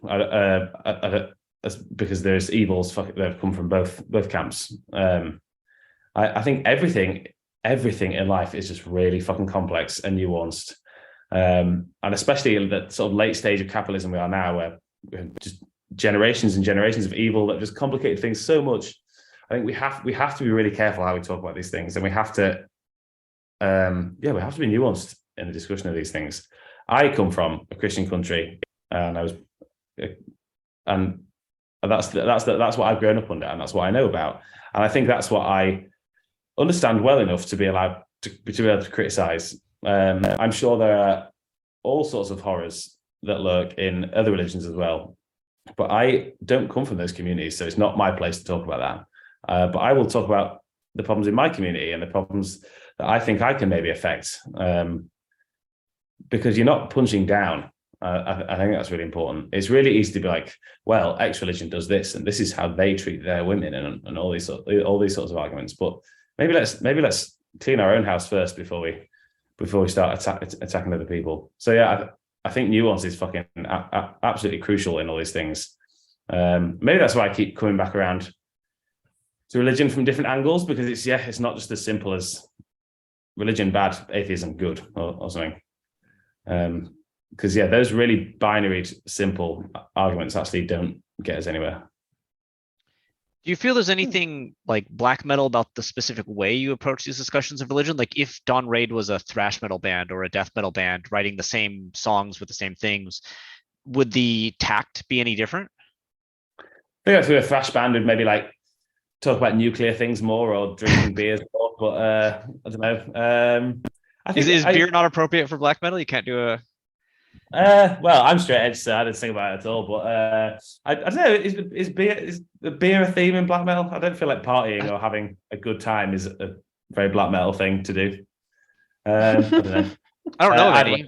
E: because there's evils that have come from both camps. I think everything in life is just really fucking complex and nuanced. And especially in the sort of late stage of capitalism we are now, where we have just generations and generations of evil that just complicated things so much. I think we have to be really careful how we talk about these things, and we have to be nuanced in the discussion of these things. I come from a Christian country, and that's what I've grown up under, and that's what I know about, and I think that's what I understand well enough to be allowed to be able to criticize. I'm sure there are all sorts of horrors that lurk in other religions as well, but I don't come from those communities, so it's not my place to talk about but I will talk about the problems in my community and the problems that I think I can maybe affect, because you're not punching down. I think that's really important. It's really easy to be like, well, X religion does this, and this is how they treat their women, and all these sorts of arguments. But maybe let's clean our own house first before we start attacking other people. So yeah, I think nuance is fucking absolutely crucial in all these things. Maybe that's why I keep coming back around to religion from different angles, because it's not just as simple as religion bad, atheism good, or something. Because those really binary, simple arguments actually don't get us anywhere.
C: Do you feel there's anything like black metal about the specific way you approach these discussions of religion? Like if Dawn Raid was a thrash metal band or a death metal band writing the same songs with the same things, would the tact be any different?
E: I think if we were a thrash band, we'd maybe like talk about nuclear things more or drinking beers more, but I don't know.
C: Is beer not appropriate for black metal? You can't do a...
E: well, I'm straight edge, so I didn't think about it at all. But I don't know. Is beer a theme in black metal? I don't feel like partying or having a good time is a very black metal thing to do. I don't know.
C: I don't know any.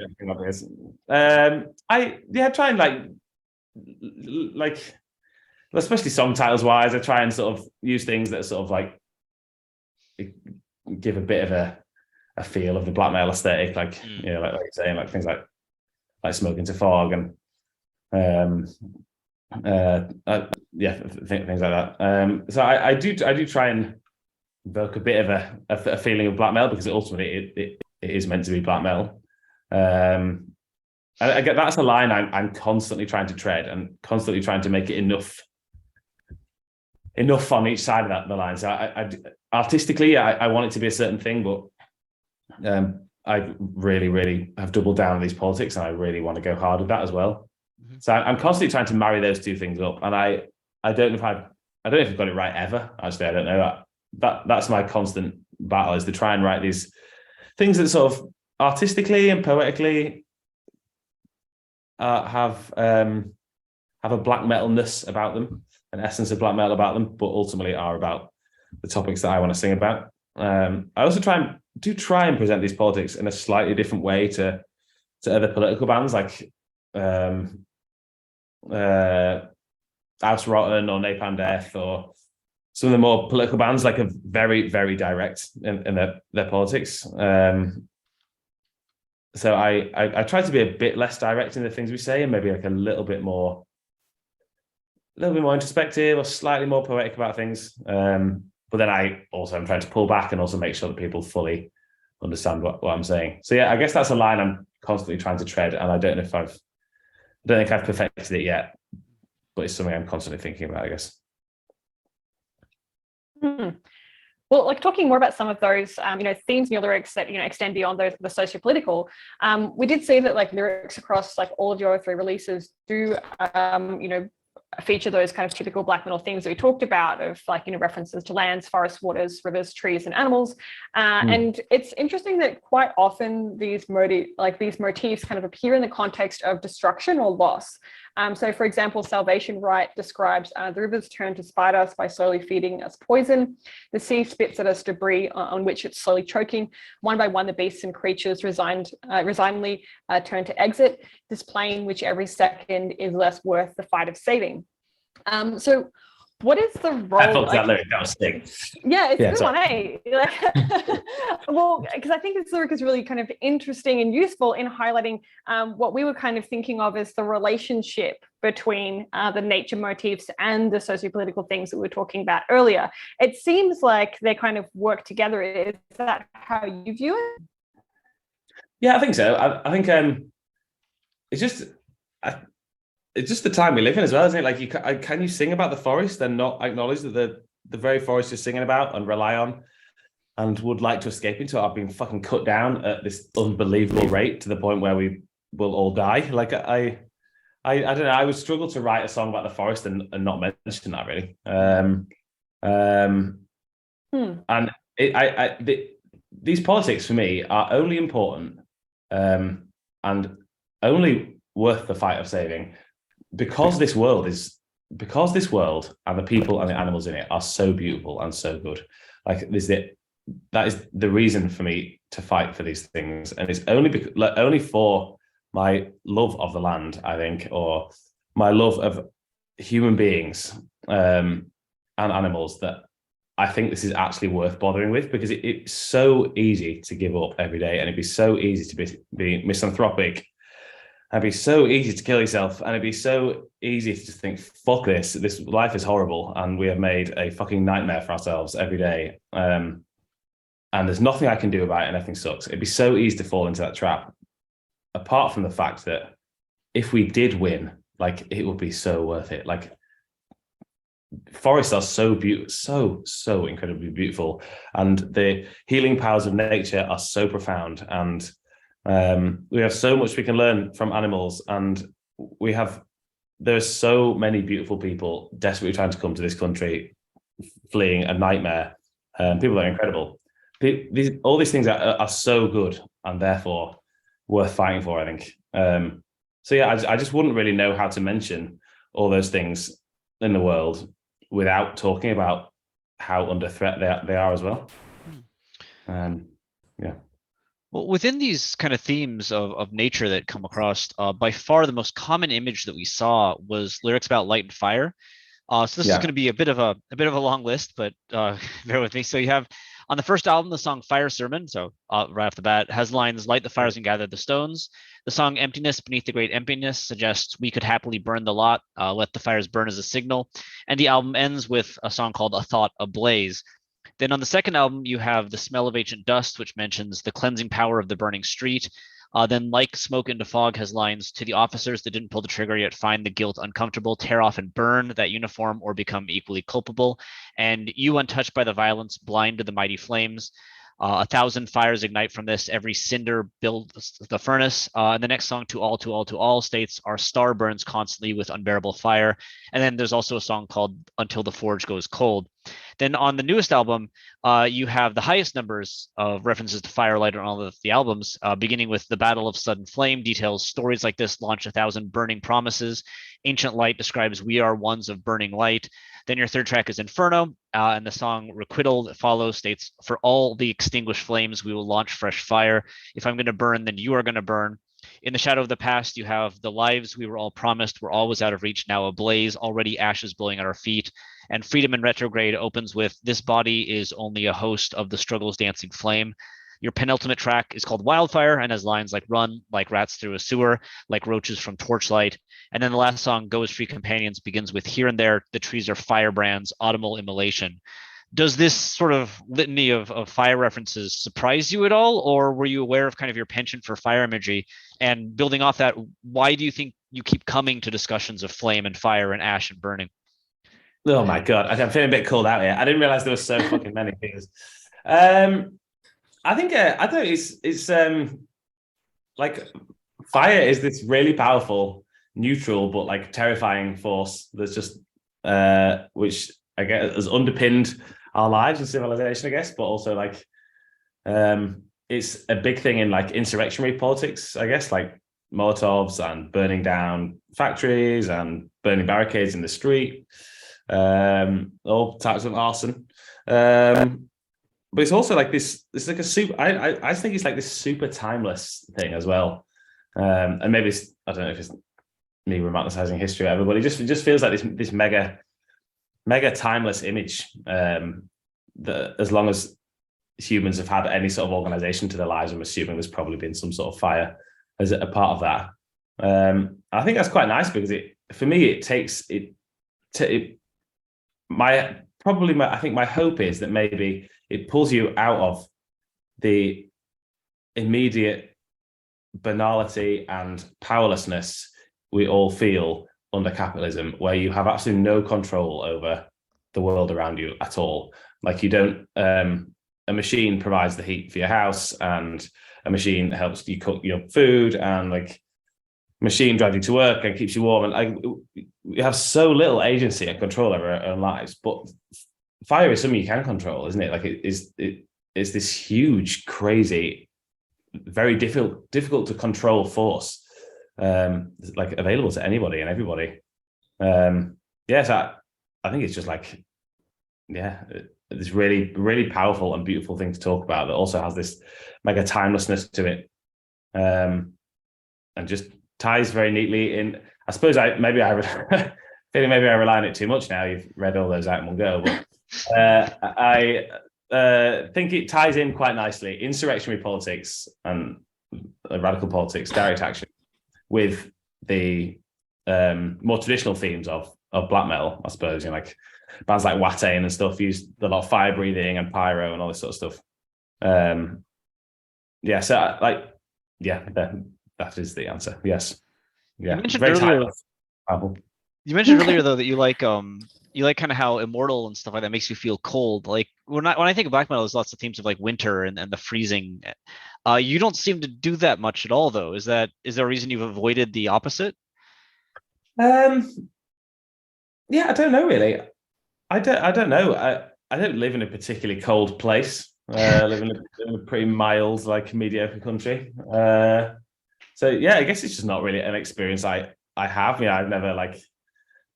E: I try and like, especially song titles wise, I try and sort of use things that sort of like give a bit of a feel of the black metal aesthetic, like like you're saying, like things like Smoking to Fog and things like that. So I do try and evoke a bit of a feeling of black metal, because ultimately it is meant to be black metal. I get that's a line I'm constantly trying to tread and constantly trying to make it enough on each side of the line. So I artistically I want it to be a certain thing, but I really, really have doubled down on these politics, and I really want to go hard with that as well. Mm-hmm. So I'm constantly trying to marry those two things up, and I don't know if I've got it right ever. Actually, I don't know. That's my constant battle, is to try and write these things that sort of artistically and poetically have a black metalness about them, an essence of black metal about them, but ultimately are about the topics that I want to sing about. I also try and present these politics in a slightly different way to other political bands, like House Rotten or Napalm Death, or some of the more political bands, like are very, very direct in their politics. So I try to be a bit less direct in the things we say, and maybe like a little bit more introspective or slightly more poetic about things. But then I also am trying to pull back and also make sure that people fully understand what I'm saying. So yeah, I guess that's a line I'm constantly trying to tread, and I don't think I've perfected it yet, but it's something I'm constantly thinking about, I guess.
D: Well, like talking more about some of those, themes in your lyrics that, extend beyond the socio-political, we did see that like lyrics across like all of your 3 releases do, feature those kind of typical black metal themes that we talked about, of like, references to lands, forests, waters, rivers, trees, and animals. And it's interesting that quite often these motifs kind of appear in the context of destruction or loss. So for example, Salvation Rite describes the rivers turn to spite us by slowly feeding us poison. The sea spits at us debris on which it's slowly choking. One by one, the beasts and creatures resignedly turn to exit this plane, which every second is less worth the fight of saving. So what is the role?
E: I thought that lyric, that was sick.
D: Yeah, it's a good one, eh? Well, because I think this lyric is really kind of interesting and useful in highlighting what we were kind of thinking of as the relationship between the nature motifs and the socio-political things that we were talking about earlier. It seems like they kind of work together. Is that how you view it?
E: Yeah, I think so. I think it's just the time we live in as well, isn't it? Like, can you sing about the forest and not acknowledge that the very forest you're singing about and rely on and would like to escape into are being fucking cut down at this unbelievable rate to the point where we will all die? Like, I don't know. I would struggle to write a song about the forest and not mention that, really. And these politics for me are only important and only worth the fight of saving because this world is because this world and the people and the animals in it are so beautiful and so good. Like that is the reason for me to fight for these things, and it's only for my love of the land, I think, or my love of human beings and animals, that I think this is actually worth bothering with, because it's so easy to give up every day, and it'd be so easy to be misanthropic. It'd be so easy to kill yourself, and it'd be so easy to just think, fuck this. This life is horrible, and we have made a fucking nightmare for ourselves every day. And there's nothing I can do about it, and everything sucks. It'd be so easy to fall into that trap. Apart from the fact that if we did win, like, it would be so worth it. Like, forests are so beautiful, so incredibly beautiful, and the healing powers of nature are so profound, and we have so much we can learn from animals, and there are so many beautiful people desperately trying to come to this country, fleeing a nightmare. People that are incredible. All these things are so good, and therefore worth fighting for, I think. So yeah, I just wouldn't really know how to mention all those things in the world without talking about how under threat they are as well. Yeah.
C: Well, within these kind of themes of nature that come across, by far the most common image that we saw was lyrics about light and fire. So this is going to be a bit of a long list, but bear with me. So you have on the first album the song Fire Sermon. So right off the bat has lines, light the fires and gather the stones. The song Emptiness Beneath the Great Emptiness suggests we could happily burn the lot, let the fires burn as a signal. And the album ends with a song called A Thought Ablaze. Then on the second album, you have The Smell of Ancient Dust, which mentions the cleansing power of the burning street. Then Like Smoke into Fog has lines, to the officers that didn't pull the trigger yet find the guilt uncomfortable, tear off and burn that uniform or become equally culpable. And You Untouched by the Violence, blind to the mighty flames. 1,000 fires ignite from this, every cinder builds the furnace. And the next song, To All, To All, To All, states, our star burns constantly with unbearable fire. And then there's also a song called Until the Forge Goes Cold. Then on the newest album, you have the highest numbers of references to firelight on all of the albums, beginning with The Battle of Sudden Flame details stories like this launch 1,000 burning promises. Ancient Light describes we are ones of burning light. Then your third track is Inferno, and the song Requital that follows states, for all the extinguished flames, we will launch fresh fire. If I'm going to burn, then you are going to burn. In the shadow of the past, you have the lives we were all promised were always out of reach, now ablaze, already ashes blowing at our feet. And Freedom in Retrograde opens with, this body is only a host of the struggle's dancing flame. Your penultimate track is called Wildfire and has lines like run, like rats through a sewer, like roaches from torchlight. And then the last song, Go as Free Companions, begins with, here and there, the trees are firebrands, autumnal immolation. Does this sort of litany of fire references surprise you at all? Or were you aware of kind of your penchant for fire imagery? And building off that, why do you think you keep coming to discussions of flame and fire and ash and burning?
E: Oh my God, I'm feeling a bit called out here. I didn't realize there were so fucking many things. I think it's like fire is this really powerful, neutral but like terrifying force that's just which I guess has underpinned our lives and civilization, I guess, but also like it's a big thing in like insurrectionary politics, I guess, like Molotovs and burning down factories and burning barricades in the street, all types of arson. But it's also like this. It's like a super. I think it's like this super timeless thing as well. And maybe I don't know if it's me romanticizing history or whatever, but it just feels like this mega timeless image. That as long as humans have had any sort of organization to their lives, I'm assuming there's probably been some sort of fire as a part of that. I think that's quite nice because for me I think my hope is that maybe it pulls you out of the immediate banality and powerlessness we all feel under capitalism, where you have absolutely no control over the world around you at all. Like you don't, a machine provides the heat for your house, and a machine helps you cook your food, and like machine drives you to work and keeps you warm. And we have so little agency and control over our own lives, but fire is something you can control, isn't it? Like it's this huge, crazy, very difficult to control force, like available to anybody and everybody. yes, I think it's just like, yeah, this really, really powerful and beautiful thing to talk about that also has this mega timelessness to it. And just ties very neatly in. I suppose maybe I feeling maybe I rely on it too much now. You've read all those out in one go, but I think it ties in quite nicely. Insurrectionary politics and radical politics, direct action, with the more traditional themes of black metal. I suppose, you know, like bands like Watain and stuff use a lot of fire breathing and pyro and all this sort of stuff. Yeah, so that is the answer. Yes. Yeah.
C: You mentioned earlier. You mentioned earlier though that you like kind of how immortal and stuff like that makes you feel cold. Like when I think of black metal, there's lots of themes of like winter and the freezing. You don't seem to do that much at all though. Is there a reason you've avoided the opposite?
E: Yeah, I don't know really. I don't know. I don't live in a particularly cold place. Live in a pretty mild, like mediocre country. So yeah, I guess it's just not really an experience I have. You know, I've never like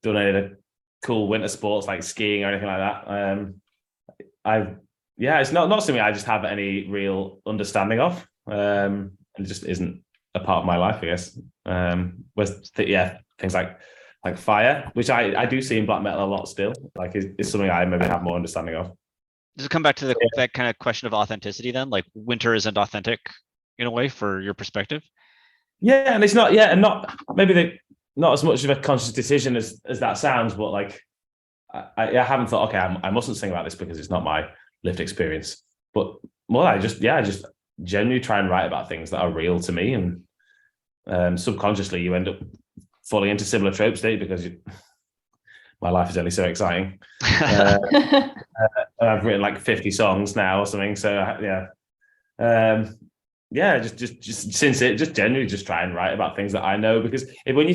E: done any of the cool winter sports like skiing or anything like that. It's not something I just have any real understanding of. It just isn't a part of my life, I guess. Things like fire, which I do see in black metal a lot still, like is something I maybe have more understanding of.
C: Does it come back to that kind of question of authenticity then? Like winter isn't authentic in a way for your perspective?
E: Yeah, and it's not, and not not as much of a conscious decision as that sounds, but like I haven't thought, okay, I mustn't sing about this because it's not my lived experience. But more I just genuinely try and write about things that are real to me, and subconsciously you end up falling into similar tropes, don't you? Because my life is only so exciting. I've written like 50 songs now or something. So just generally just try and write about things that I know, because when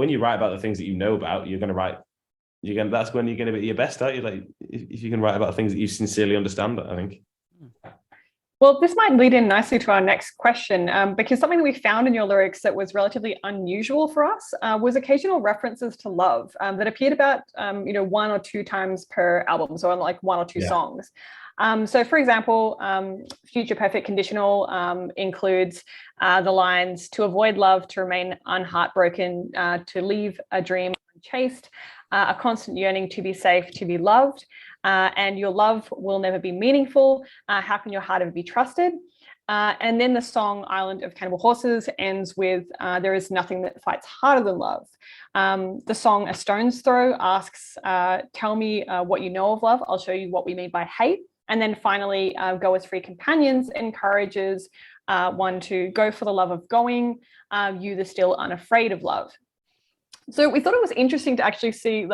E: you write about the things that you know about, that's when you're going to be at your best, aren't you? Like if you can write about things that you sincerely understand, I think.
D: Well, this might lead in nicely to our next question, because something that we found in your lyrics that was relatively unusual for us was occasional references to love that appeared about, 1 or 2 times per album, so on like 1 or 2 songs. So, for example, Future Perfect Conditional includes the lines, to avoid love, to remain unheartbroken, to leave a dream unchased, a constant yearning to be safe, to be loved, and your love will never be meaningful. How can your heart ever be trusted? And then the song Island of Cannibal Horses ends with, there is nothing that fights harder than love. The song A Stone's Throw asks, tell me what you know of love. I'll show you what we mean by hate. And then finally, Go as Free Companions encourages one to go for the love of going, you the still unafraid of love. So we thought it was interesting to actually see,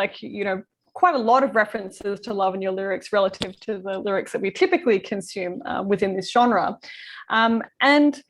D: quite a lot of references to love in your lyrics relative to the lyrics that we typically consume within this genre. And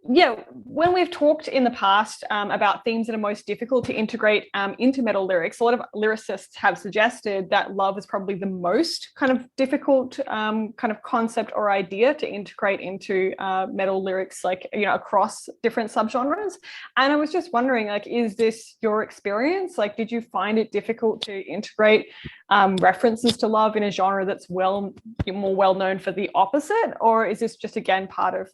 D: when we've talked in the past about themes that are most difficult to integrate into metal lyrics, a lot of lyricists have suggested that love is probably the most kind of difficult kind of concept or idea to integrate into metal lyrics, across different subgenres. And I was just wondering, is this your experience? Did you find it difficult to integrate references to love in a genre that's more well known for the opposite? Or is this just, again, part of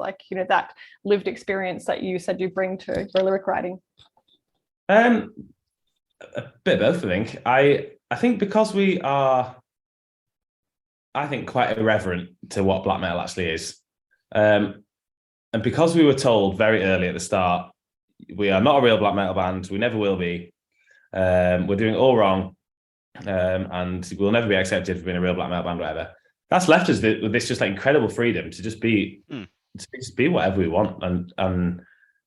D: that lived experience that you said you bring to your lyric writing?
E: A bit of both, I think. I think because we are, I think, quite irreverent to what black metal actually is. And because we were told very early at the start, we are not a real black metal band, we never will be. We're doing it all wrong. And we'll never be accepted for being a real black metal band, whatever. That's left us with this just incredible freedom to just be whatever we want. And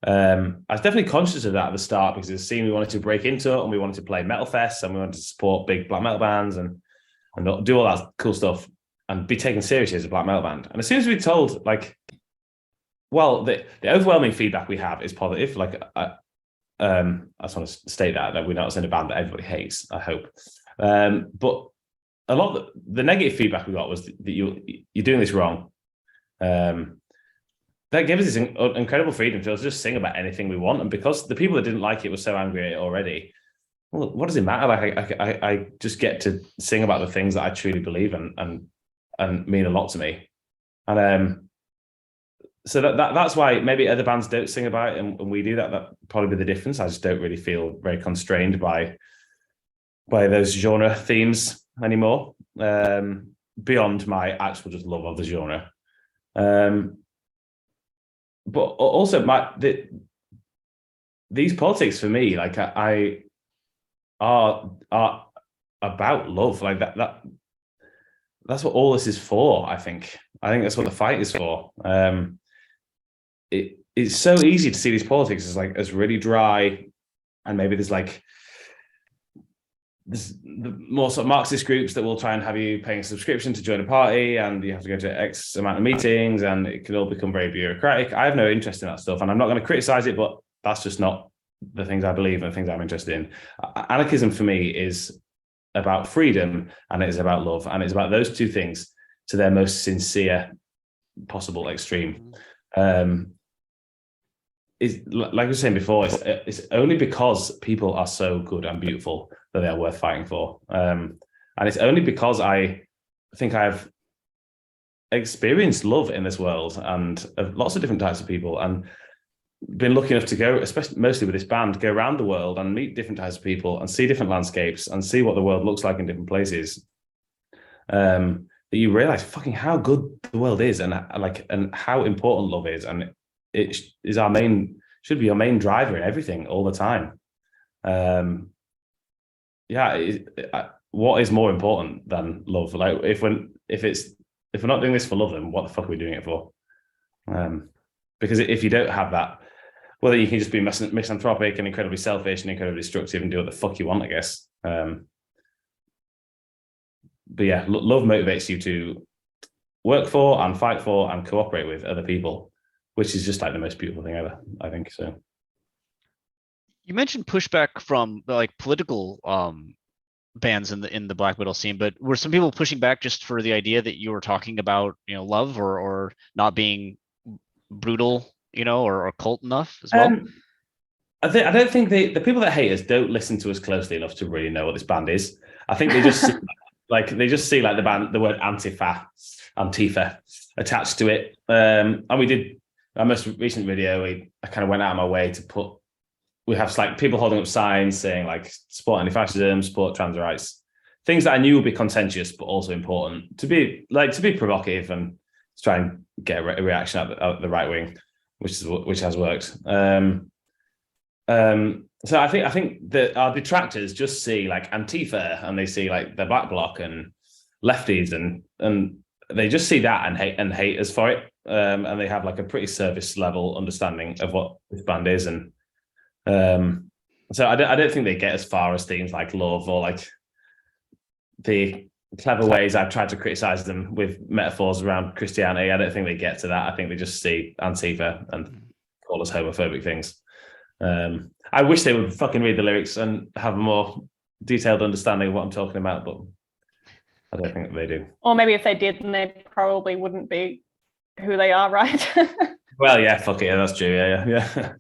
E: I was definitely conscious of that at the start, because it's a scene we wanted to break into, and we wanted to play metal fests, and we wanted to support big black metal bands and do all that cool stuff and be taken seriously as a black metal band. And as soon as we're told, the overwhelming feedback we have is positive. I just want to state that we're not in a band that everybody hates, I hope. But a lot of the negative feedback we got was that you're doing this wrong. That gave us this incredible freedom to just sing about anything we want. And because the people that didn't like it were so angry at it already, well, what does it matter? Like I just get to sing about the things that I truly believe and mean a lot to me. And so that's why maybe other bands don't sing about it and we do that. That probably be the difference. I just don't really feel very constrained by those genre themes anymore. Beyond my actual just love of the genre. But also these politics for me, like I are about love. Like that's what all this is for. I think that's what the fight is for. It's so easy to see these politics as really dry, and maybe there's the more sort of Marxist groups that will try and have you paying a subscription to join a party, and you have to go to X amount of meetings, and it can all become very bureaucratic. I have no interest in that stuff, and I'm not going to criticize it, but that's just not the things I believe and the things I'm interested in. Anarchism for me is about freedom, and it is about love, and it's about those two things to their most sincere possible extreme. Is like I was saying before, it's only because people are so good and beautiful that they are worth fighting for. And it's only because I think I've experienced love in this world and of lots of different types of people, and been lucky enough to go, especially mostly with this band, go around the world and meet different types of people and see different landscapes and see what the world looks like in different places. That you realize fucking how good the world is, and how important love is, and it is should be our main driver in everything all the time. What is more important than love? Like if we're not doing this for love, then what the fuck are we doing it for? Because if you don't have that, well, then you can just be misanthropic and incredibly selfish and incredibly destructive and do what the fuck you want, I guess. But yeah, love motivates you to work for and fight for and cooperate with other people, which is just like the most beautiful thing ever, I think. So
C: you mentioned pushback from like political bands in the black metal scene, but were some people pushing back just for the idea that you were talking about, love or not being brutal, or cult enough as well?
E: I don't think the people that hate us don't listen to us closely enough to really know what this band is. I think they just see, the word Antifa attached to it. And we did our most recent video. I kind of went out of my way to we have people holding up signs saying support anti-fascism, support trans rights, things that I knew would be contentious but also important to be provocative and to try and get a reaction at the right wing, which has worked. So I think that our detractors just see Antifa and they see the Black Bloc and lefties and they just see that and hate us for it. And they have a pretty surface level understanding of what this band is. And so I don't think they get as far as things like love or the clever ways I've tried to criticize them with metaphors around Christianity. I don't think they get to that. I think they just see Antifa and call us homophobic things. I wish they would fucking read the lyrics and have a more detailed understanding of what I'm talking about, but I don't think that they do.
D: Or maybe if they did, then they probably wouldn't be who they are, right?
E: Well, yeah, fuck it, yeah, that's true. Yeah.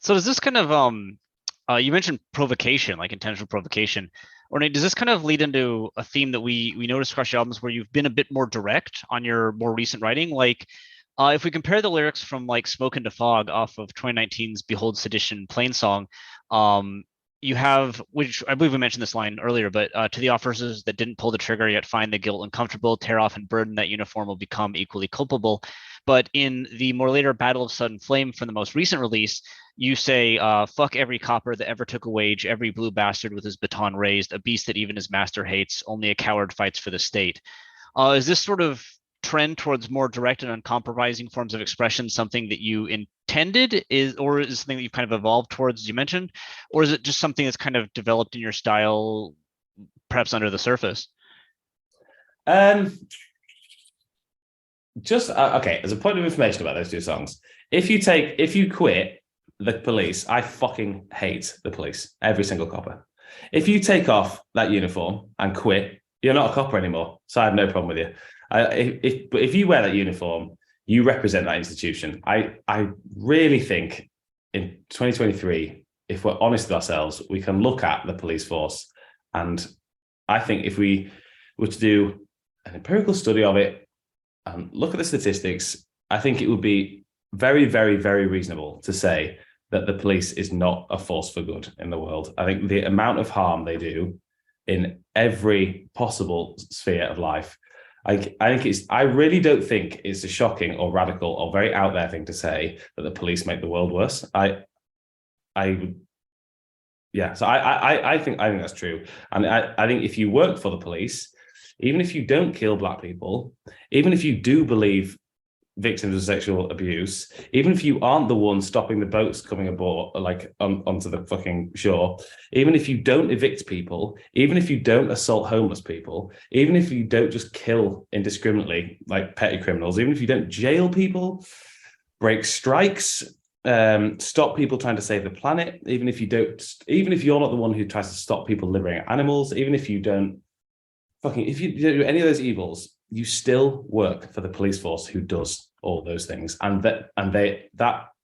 C: So does this kind of you mentioned provocation, like intentional provocation, or does this kind of lead into a theme that we noticed across your albums where you've been a bit more direct on your more recent writing? If we compare the lyrics from Smoke into Fog off of 2019's Behold Sedition Plain Song, you have, which I believe we mentioned this line earlier, but to the officers that didn't pull the trigger yet find the guilt uncomfortable, tear off and burden that uniform will become equally culpable. But in the more later Battle of Sudden Flame from the most recent release, you say, fuck every copper that ever took a wage, every blue bastard with his baton raised, a beast that even his master hates, only a coward fights for the state. Is this sort of trend towards more direct and uncompromising forms of expression something that you intended, or is something that you've kind of evolved towards, as you mentioned, or is it just something that's kind of developed in your style, perhaps under the surface?
E: Okay, as a point of information about those two songs, if you quit the police, I fucking hate the police, every single copper. If you take off that uniform and quit, you're not a copper anymore, so I have no problem with you. But if you wear that uniform, you represent that institution. I really think in 2023, if we're honest with ourselves, we can look at the police force. And I think if we were to do an empirical study of it and look at the statistics, I think it would be very, very, very reasonable to say that the police is not a force for good in the world. I think the amount of harm they do in every possible sphere of life, I really don't think it's a shocking or radical or very out there thing to say that the police make the world worse. So I think that's true. And I think if you work for the police, even if you don't kill Black people, even if you do believe victims of sexual abuse, even if you aren't the one stopping the boats coming aboard, like onto the fucking shore, even if you don't evict people, even if you don't assault homeless people, even if you don't just kill indiscriminately like petty criminals, even if you don't jail people, break strikes, stop people trying to save the planet, even if you're not the one who tries to stop people liberating animals, even if you don't if you do any of those evils, you still work for the police force who does all those things. And those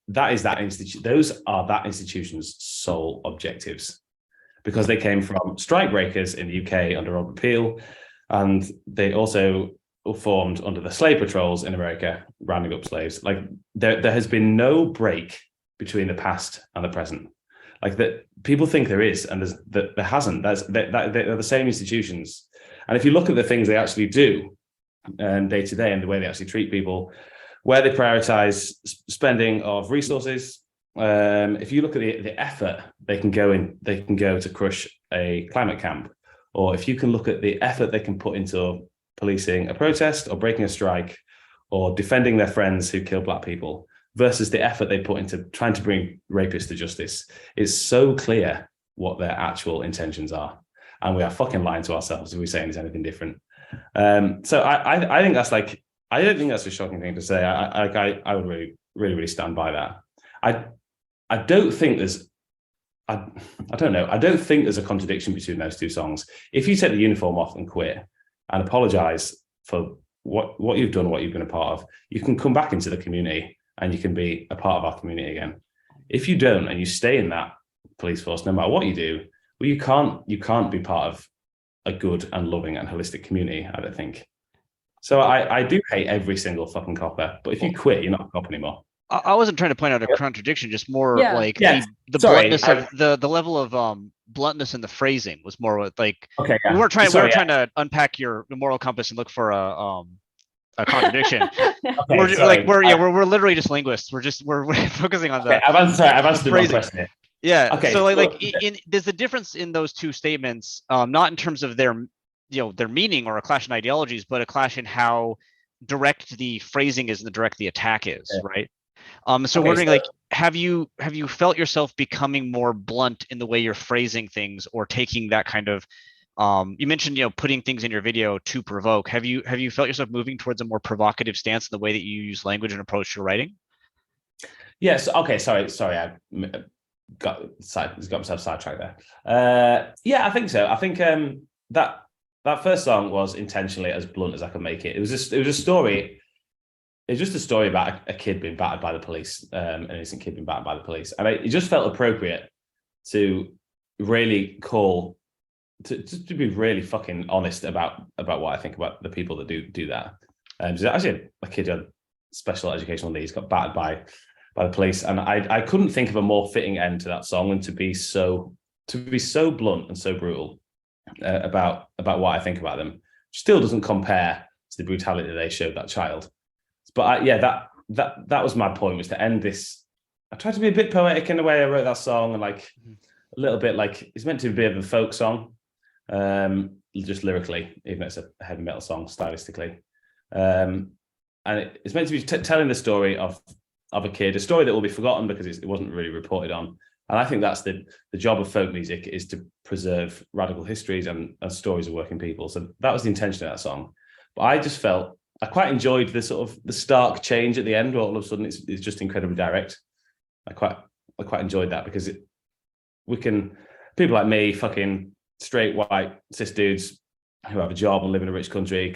E: are that institution's sole objectives, because they came from strike breakers in the UK under Robert Peel, and they also formed under the slave patrols in America, rounding up slaves. Like there has been no break between the past and the present. Like that, people think there is, and there hasn't. They're the same institutions. And if you look at the things they actually do day to day and the way they actually treat people, where they prioritize spending of resources, if you look at the effort they can go to crush a climate camp, or if you can look at the effort they can put into policing a protest or breaking a strike or defending their friends who kill Black people versus the effort they put into trying to bring rapists to justice, it's so clear what their actual intentions are. And we are fucking lying to ourselves if we're saying there's anything different. So I think that's like, I don't think that's a shocking thing to say. I would really stand by that. I don't think there's, I don't know. I don't think there's a contradiction between those two songs. If you take the uniform off and quit and apologize for what you've done, what you've been a part of, you can come back into the community and you can be a part of our community again. If you don't and you stay in that police force, no matter what you do, well, you can't be part of a good and loving and holistic community, I don't think. So I do hate every single fucking copper, but if you quit, you're not a cop anymore.
C: I wasn't trying to point out a contradiction, just more like the
E: Sorry,
C: bluntness of the level of bluntness in the phrasing was more like we weren't trying to unpack your moral compass and look for a contradiction. We're literally just linguists. We're focusing on the.
E: I've answered the wrong question here.
C: Yeah. Okay. So there's a difference in those two statements, not in terms of their meaning or a clash in ideologies, but a clash in how direct the phrasing is and the direct the attack is, right? Wondering, have you felt yourself becoming more blunt in the way you're phrasing things or taking that kind of, you mentioned, putting things in your video to provoke. Have you felt yourself moving towards a more provocative stance in the way that you use language and approach your writing?
E: Yes. Okay. Sorry. I got myself sidetracked there. Yeah, I think so. I think that first song was intentionally as blunt as I could make it. It was a story. It's just a story about a kid being battered by the police, an innocent kid being battered by the police, and it just felt appropriate to really to be really fucking honest about what I think about the people that do that. So actually, a kid who had special educational needs got battered by the police, and I couldn't think of a more fitting end to that song than to be so blunt and so brutal about what I think about them. Still doesn't compare to the brutality that they showed that child. But that was my point, was to end this. I tried to be a bit poetic in the way I wrote that song, and like a little bit like it's meant to be a bit of a folk song, just lyrically, even though it's a heavy metal song stylistically. And it's meant to be telling the story of a kid, a story that will be forgotten because it wasn't really reported on. And I think that's the job of folk music, is to preserve radical histories and stories of working people. So that was the intention of that song. But I just felt I quite enjoyed the sort of the stark change at the end, where all of a sudden it's just incredibly direct. I quite enjoyed that, because people like me, fucking straight white cis dudes who have a job and live in a rich country,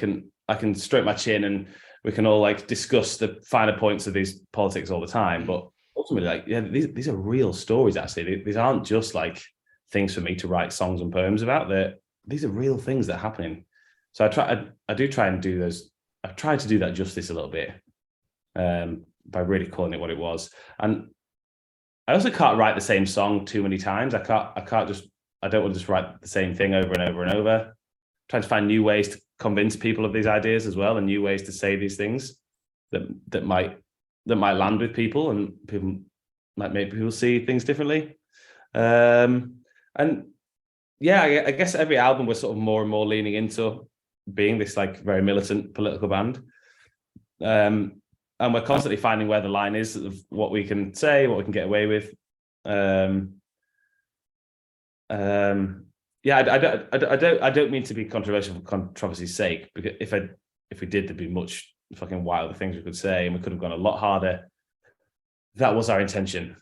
E: I can stroke my chin and we can all like discuss the finer points of these politics all the time. But ultimately, like, yeah, these are real stories. Actually, these aren't just like things for me to write songs and poems about. These are real things that are happening. So I do try and do those. I've tried to do that justice a little bit, by really calling it what it was. And I also can't write the same song too many times. I don't want to just write the same thing over and over and over. Trying to find new ways to convince people of these ideas as well, and new ways to say these things that might land with people, and people might make people see things differently. And yeah, I guess every album we're sort of more and more leaning into being this like very militant political band. And we're constantly finding where the line is of what we can say, what we can get away with. Yeah, I don't mean to be controversial for controversy's sake, because if we did, there'd be much fucking wilder things we could say, and we could have gone a lot harder. That was our intention.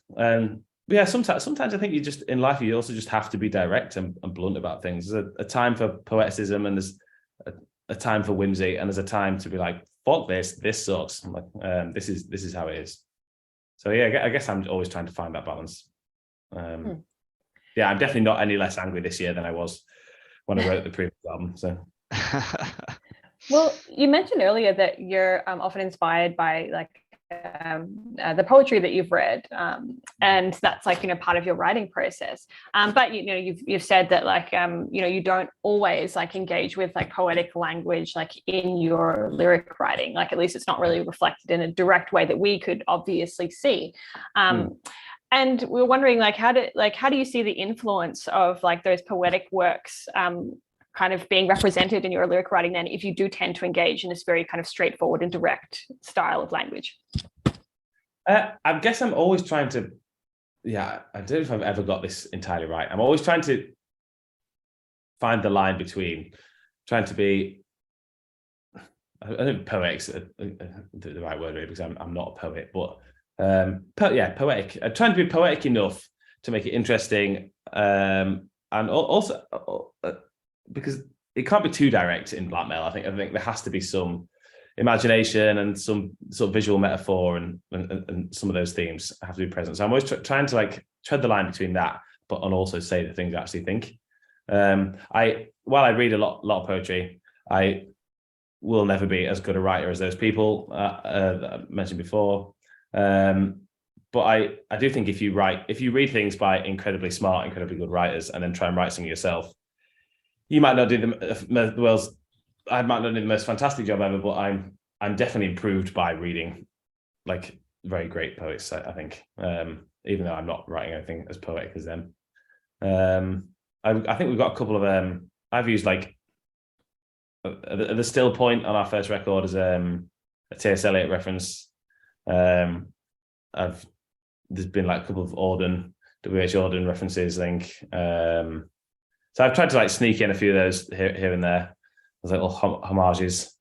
E: Yeah, sometimes I think you just in life you also just have to be direct and blunt about things. There's a time for poeticism, and there's a time for whimsy, and there's a time to be like, fuck this sucks. I'm like, this is how it is. So yeah, I guess I'm always trying to find that balance. Yeah, I'm definitely not any less angry this year than I was when I wrote the previous album. So,
D: well, you mentioned earlier that you're often inspired by like the poetry that you've read, and that's like part of your writing process. But you've said that like you don't always like engage with like poetic language like in your lyric writing. Like at least it's not really reflected in a direct way that we could obviously see. And we're wondering like how do you see the influence of like those poetic works kind of being represented in your lyric writing then, if you do tend to engage in this very kind of straightforward and direct style of language?
E: I guess I'm always trying to, I don't know if I've ever got this entirely right. I'm always trying to find the line between trying to be, I don't think poetic's the right word really, because I'm not a poet, but poetic. I'm trying to be poetic enough to make it interesting, and also because it can't be too direct in black metal. I think there has to be some imagination and some sort of visual metaphor, and some of those themes have to be present. So I'm always trying to like tread the line between that, but and also say the things I actually think. While I read a lot of poetry, I will never be as good a writer as those people that I mentioned before. But I do think if you read things by incredibly smart, incredibly good writers, and then try and write something yourself, you might not do I might not do the most fantastic job ever, but I'm definitely improved by reading like very great poets, I think, even though I'm not writing anything as poetic as them. I think we've got a couple of I've used like the still point on our first record as a T.S. Eliot reference. There's been like a couple of W.H. Auden references, I think. So I've tried to like sneak in a few of those here and there as little homages.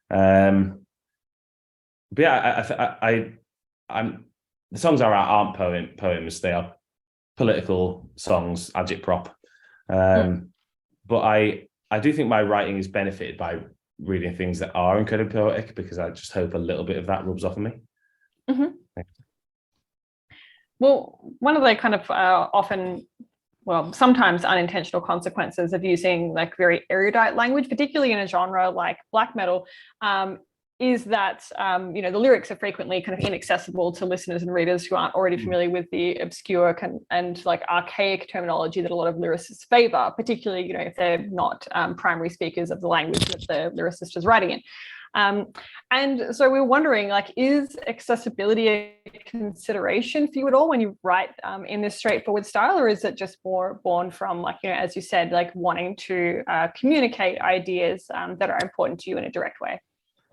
E: But yeah, I'm the songs aren't poems. They are political songs, agitprop. But I do think my writing is benefited by reading things that are incredibly poetic, because I just hope a little bit of that rubs off on me. Mm-hmm.
D: Well, one of the kind of sometimes unintentional consequences of using like very erudite language, particularly in a genre like black metal, is that the lyrics are frequently kind of inaccessible to listeners and readers who aren't already familiar with the obscure and like archaic terminology that a lot of lyricists favor, particularly if they're not primary speakers of the language that the lyricist is writing in. And so we're wondering, like, is accessibility a consideration for you at all when you write in this straightforward style, or is it just more born from, like, as you said, like wanting to communicate ideas that are important to you in a direct way?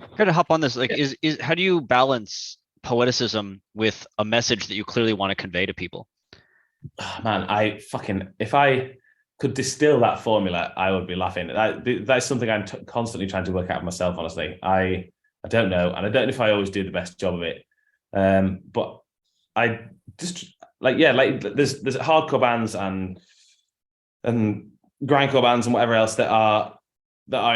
C: I'm going to hop on this. Like, is how do you balance poeticism with a message that you clearly want to convey to people?
E: Oh, man, if I could distill that formula, I would be laughing. That's something I'm constantly trying to work out myself, honestly. I don't know, and I don't know if I always do the best job of it. But I just there's hardcore bands and grindcore bands and whatever else that are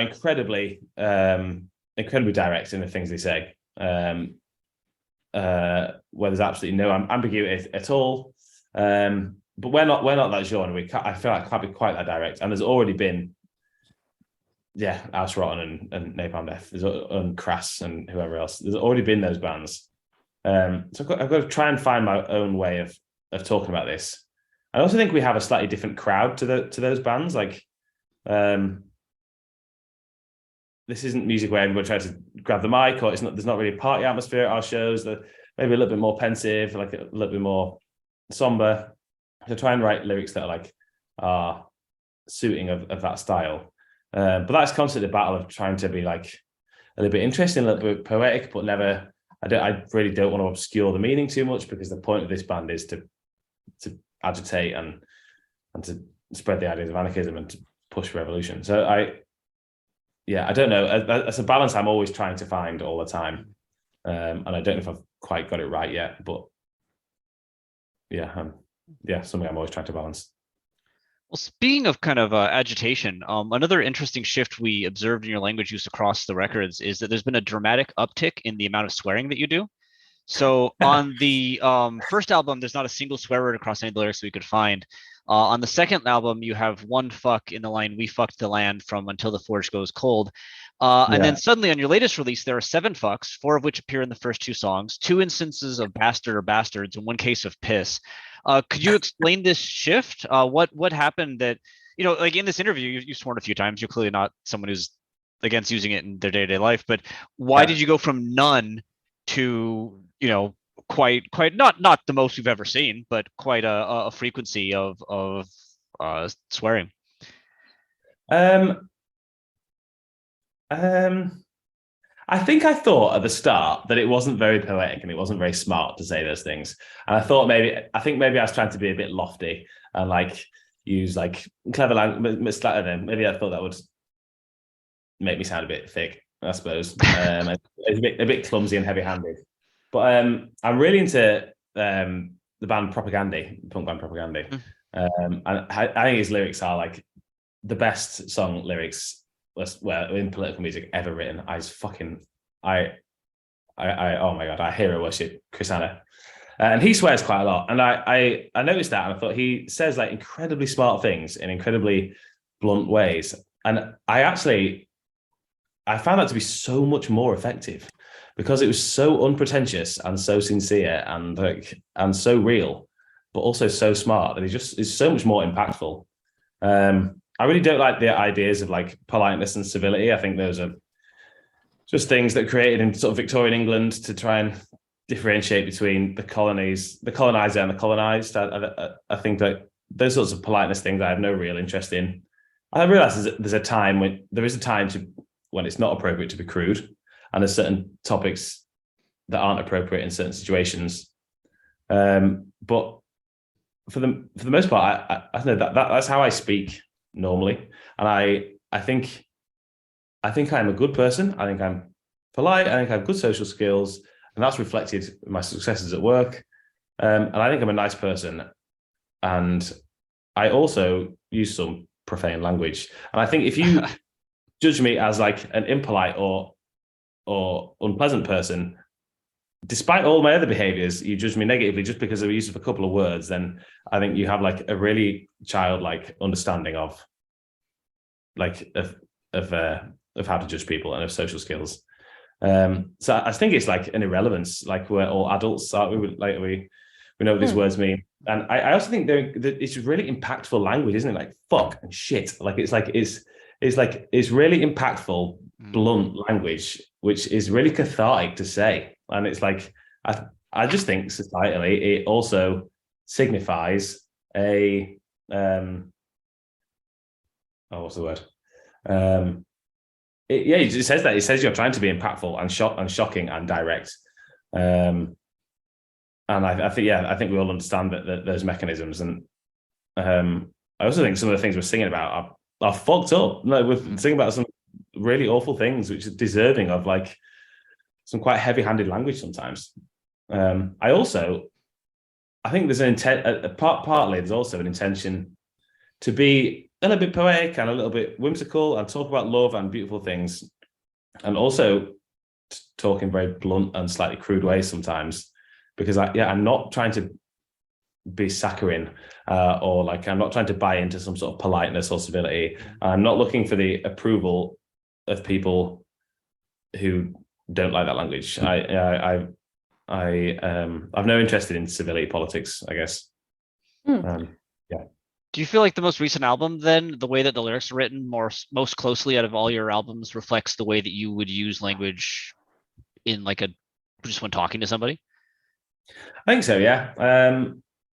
E: incredibly direct in the things they say. And where there's absolutely no ambiguity at all. But we're not that genre. I feel like can't be quite that direct. And there's already been, House Rotten and Napalm Death, and Crass and whoever else. There's already been those bands. So I've got to try and find my own way of talking about this. I also think we have a slightly different crowd to those bands. Like, this isn't music where everybody tries to grab the mic, or there's not really a party atmosphere at our shows. They're maybe a little bit more pensive, like a little bit more somber. To try and write lyrics that are suiting of that style. But that's constantly a battle of trying to be like a little bit interesting, a little bit poetic, but never. I really don't want to obscure the meaning too much, because the point of this band is to agitate and to spread the ideas of anarchism and to push revolution. So I don't know. That's a balance I'm always trying to find all the time, and I don't know if I've quite got it right yet. But something I'm always trying to balance.
C: Well, speaking of kind of agitation, another interesting shift we observed in your language use across the records is that there's been a dramatic uptick in the amount of swearing that you do. So on the first album, there's not a single swear word across any of the lyrics we could find. On the second album, you have one fuck in the line, "We fucked the land" from "Until the Forge Goes Cold." And then suddenly on your latest release, there are 7 fucks, 4 of which appear in the first 2 songs, 2 instances of bastard or bastards, and 1 case of piss. Could you explain this shift? What happened that, like in this interview, you've sworn a few times. You're clearly not someone who's against using it in their day-to-day life, but why did you go from none to, quite not the most we've ever seen, but quite a frequency of swearing?
E: I think I thought at the start that it wasn't very poetic and it wasn't very smart to say those things. And I think maybe I was trying to be a bit lofty and like use like clever language. Maybe I thought that would make me sound a bit thick, I suppose. It's a bit clumsy and heavy-handed. But I'm really into the band Propaganda, punk band Propaganda. And I think his lyrics are like the best song lyrics in political music ever written. Oh my god, I hero worship Chris Anna. And he swears quite a lot. And I noticed that, and I thought he says like incredibly smart things in incredibly blunt ways. And I found that to be so much more effective, because it was so unpretentious and so sincere and so real, but also so smart, that he just is so much more impactful. I really don't like the ideas of like politeness and civility. I think those are just things that are created in sort of Victorian England to try and differentiate between the colonizer and the colonized. I think that those sorts of politeness things I have no real interest in. I realize there is a time when it's not appropriate to be crude, and there's certain topics that aren't appropriate in certain situations. But for the most part, I know that's how I speak normally, and I think I'm a good person. I think I'm polite. I think I have good social skills, and that's reflected in my successes at work. And I think I'm a nice person, and I also use some profane language. And I think if you judge me as like an impolite or unpleasant person, despite all my other behaviors, you judge me negatively just because of the use of a couple of words, then I think you have like a really childlike understanding of how to judge people and of social skills. So I think it's like an irrelevance. Like, we're all adults, aren't we? Like we know what these words mean. And I also think that it's really impactful language, isn't it? Like fuck and shit. Like it's really impactful, blunt language, which is really cathartic to say. And it's like, I just think societally it also signifies a what's the word? It says that. It says you're trying to be impactful and shocking and direct. And I think we all understand that those mechanisms. And I also think some of the things we're singing about are fucked up. No, we're singing about some really awful things, which is deserving of like some quite heavy-handed language sometimes. I think there's an intent. Partly, there's also an intention to be a little bit poetic and a little bit whimsical and talk about love and beautiful things, and also talk in very blunt and slightly crude ways sometimes, because I'm not trying to be saccharine, or like I'm not trying to buy into some sort of politeness or civility. I'm not looking for the approval of people who don't like that language. I've no interest in civility politics, I guess.
C: Do you feel like the most recent album, then, the way that the lyrics are written most closely out of all your albums reflects the way that you would use language in like just when talking to somebody?
E: I think so, yeah.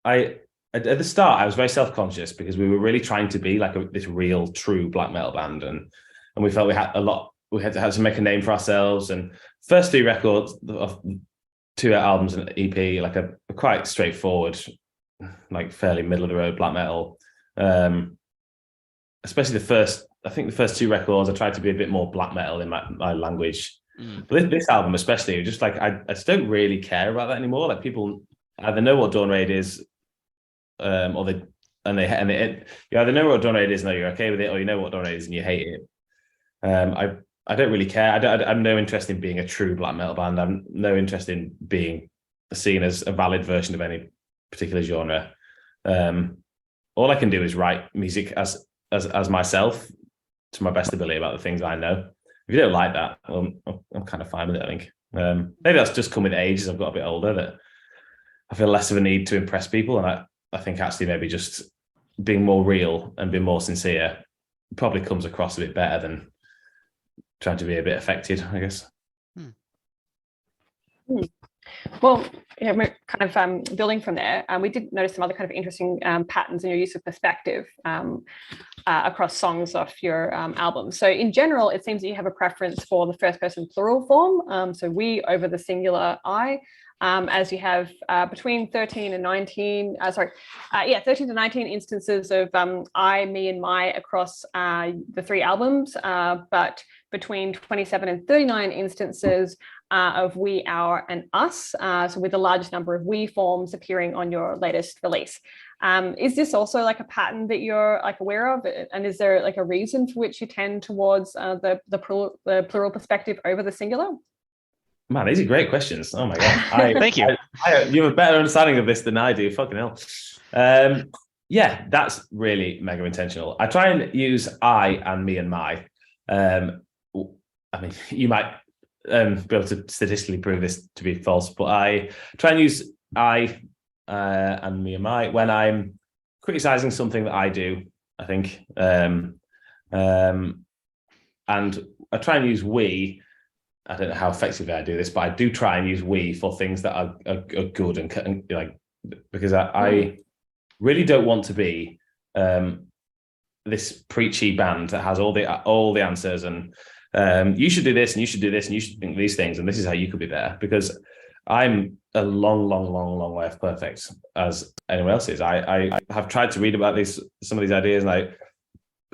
E: At the start I was very self-conscious because we were really trying to be like this real, true black metal band, and we felt we had to make a name for ourselves. And first 3 records, 2 albums and EP, like a quite straightforward, like fairly middle of the road black metal. Especially the first 2 records, I tried to be a bit more black metal in my language. But this album especially, just like I just don't really care about that anymore. Like people either know what Dawn Raid is, or they you either know what Dawn Raid is and you're okay with it, or you know what Dawn Raid is and you hate it. I don't really care. I'm no interest in being a true black metal band. I'm no interest in being seen as a valid version of any particular genre. All I can do is write music as myself to my best ability about the things I know. If you don't like that, I'm kind of fine with it, I think. Maybe that's just come with age as I've got a bit older, that I feel less of a need to impress people. And I think actually maybe just being more real and being more sincere probably comes across a bit better than trying to be a bit affected, I guess.
D: Well, yeah, we're kind of building from there. We did notice some other kind of interesting patterns in your use of perspective across songs off your album. So in general, it seems that you have a preference for the first person plural form. So we over the singular I, as you have between 13 to 19 instances of I, me, and my across the 3 albums, but between 27 and 39 instances of we, our, and us, so with the largest number of we forms appearing on your latest release. Is this also like a pattern that you're like aware of, and is there like a reason for which you tend towards the plural perspective over the singular?
E: Man, these are great questions. Oh my god!
C: Thank you.
E: You have a better understanding of this than I do. Fucking hell. Yeah, that's really mega intentional. I try and use I and me and my. I mean, you might be able to statistically prove this to be false, but I try and use I and me and my when I'm criticizing something that I do, I think. And I try and use we. I don't know how effectively I do this, but I do try and use we for things that are good and like, because I really don't want to be this preachy band that has all the answers and you should do this and you should do this and you should think these things and this is how you could be there, because I'm a long way off perfect as anyone else is. I have tried to read about some of these ideas, and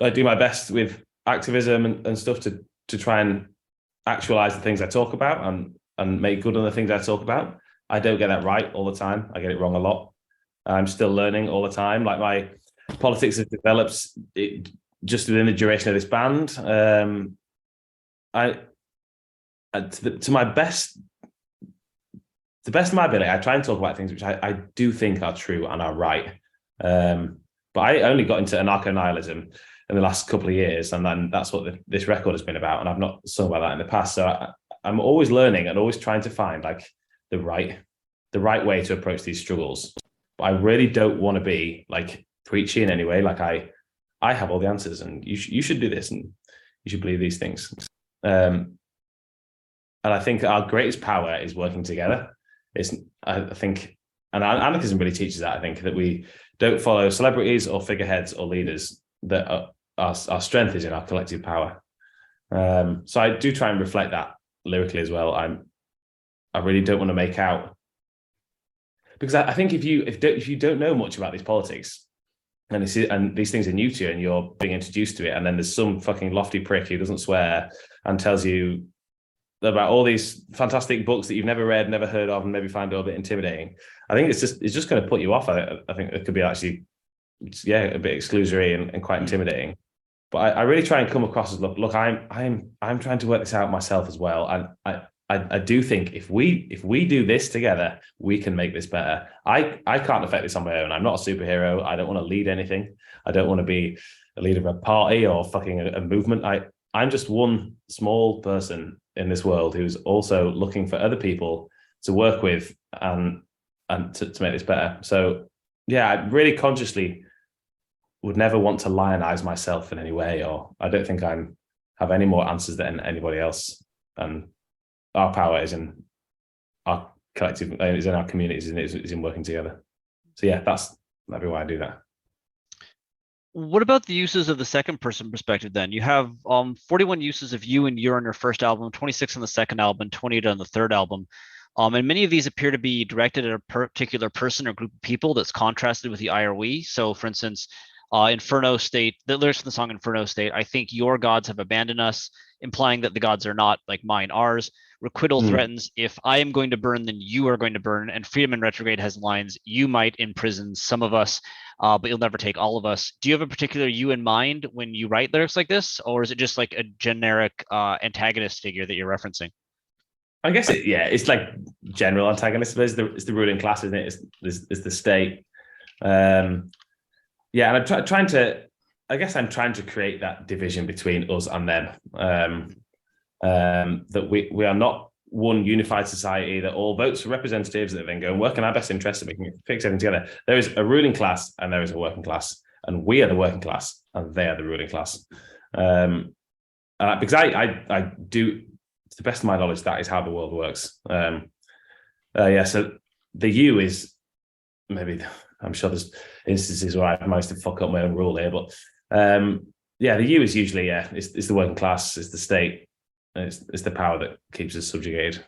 E: I do my best with activism and stuff to try and actualize the things I talk about and make good on the things I talk about. I don't get that right all the time. I get it wrong a lot. I'm still learning all the time. Like my politics has developed just within the duration of this band. To my best, the best of my ability, I try and talk about things which I do think are true and are right. But I only got into anarcho-nihilism in the last couple of years, and then that's what this record has been about, and I've not sung about that in the past. So I'm always learning and always trying to find like the right way to approach these struggles. But I really don't want to be like preachy in any way. Like I have all the answers, and you should do this, and you should believe these things. And I think our greatest power is working together. I think, and anarchism really teaches that. I think that we don't follow celebrities or figureheads or leaders. That our strength is in our collective power. So I do try and reflect that lyrically as well. I really don't want to make out, because I think if you don't know much about these politics and these things are new to you and you're being introduced to it, and then there's some fucking lofty prick who doesn't swear and tells you about all these fantastic books that you've never read, never heard of, and maybe find it a bit intimidating, I think it's just going to put you off. I think it could be actually, a bit exclusory and quite intimidating. But I really try and come across as look, I'm trying to work this out myself as well, and I do think if we do this together, we can make this better. I can't affect this on my own. I'm not a superhero. I don't want to lead anything. I don't want to be a leader of a party or fucking a movement. I'm just one small person in this world who's also looking for other people to work with and to make this better. So yeah, I really consciously would never want to lionize myself in any way, or I don't think have any more answers than anybody else. And our power is in our collective, is in our communities, and is in working together. So yeah, that'd be why I do that.
C: What about the uses of the second person perspective then? You have 41 uses of you and you're on your first album, 26 on the second album, 28 on the third album. And many of these appear to be directed at a particular person or group of people that's contrasted with the I or we. So for instance, Inferno State, the lyrics from the song Inferno State, I think your gods have abandoned us, implying that the gods are not like mine, ours. Requital threatens, if I am going to burn, then you are going to burn. And Freedom in Retrograde has lines, you might imprison some of us, but you'll never take all of us. Do you have a particular you in mind when you write lyrics like this? Or is it just like a generic antagonist figure that you're referencing?
E: I guess it's like general antagonist. It's the ruling class, isn't it? It's the state. And I'm trying to create that division between us and them. That we are not one unified society that all votes for representatives that then go and work in our best interest and we can fix everything together. There is a ruling class and there is a working class, and we are the working class and they are the ruling class. Because I do, to the best of my knowledge, that is how the world works. So the you is maybe, I'm sure there's instances where I've managed to fuck up my own rule here, but the you is usually, it's the working class, it's the state. It's the power that keeps us subjugated.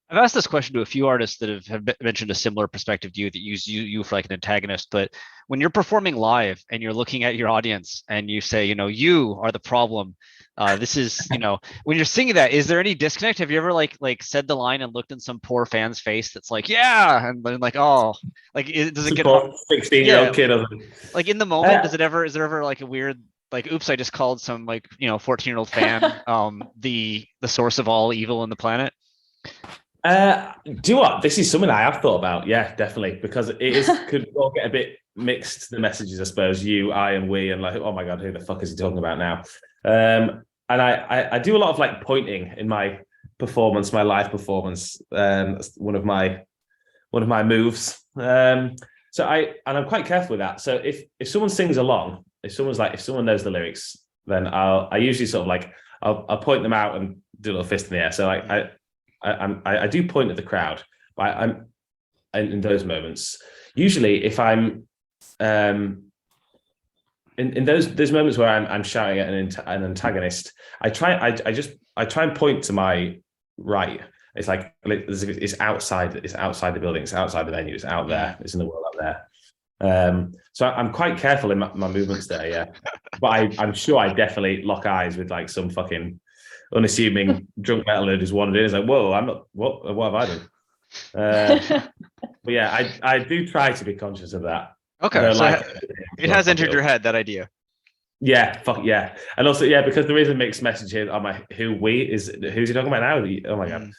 C: I've asked this question to a few artists that have mentioned a similar perspective to you, that use you for like an antagonist. But when you're performing live and you're looking at your audience and you say, you are the problem. This is, when you're singing that, is there any disconnect? Have you ever like said the line and looked in some poor fan's face that's like, yeah, and then like, oh, like does it get
E: 16-year-old kid?
C: Like in the moment, is there ever like a weird, like, oops, I just called some 14-year-old fan the source of all evil on the planet?
E: Do you know what? This is something I have thought about. Yeah, definitely, because could all get a bit mixed, the messages, I suppose. You, I, and we, and like, oh my god, who the fuck is he talking about now? And I do a lot of like pointing in my performance, my live performance. One of my moves. So I'm quite careful with that. So if someone sings along, if someone knows the lyrics, then I usually sort of like I'll point them out and do a little fist in the air. So I do point at the crowd, but I'm in those moments. Usually, if I'm in those moments where I'm shouting at an antagonist, I try and point to my right. It's like it's outside the building, it's outside the venue, it's out there, it's in the world out there. So I'm quite careful in my movements there, yeah. But I'm sure I definitely lock eyes with like some fucking unassuming drunk metal nerd who's wandered in. It's like, whoa, I'm not. What have I done? But yeah, I do try to be conscious of that.
C: Okay, so it has entered your head, that idea.
E: Yeah, fuck yeah, and also because there is a mixed message here. On my who's he talking about now? Oh my god.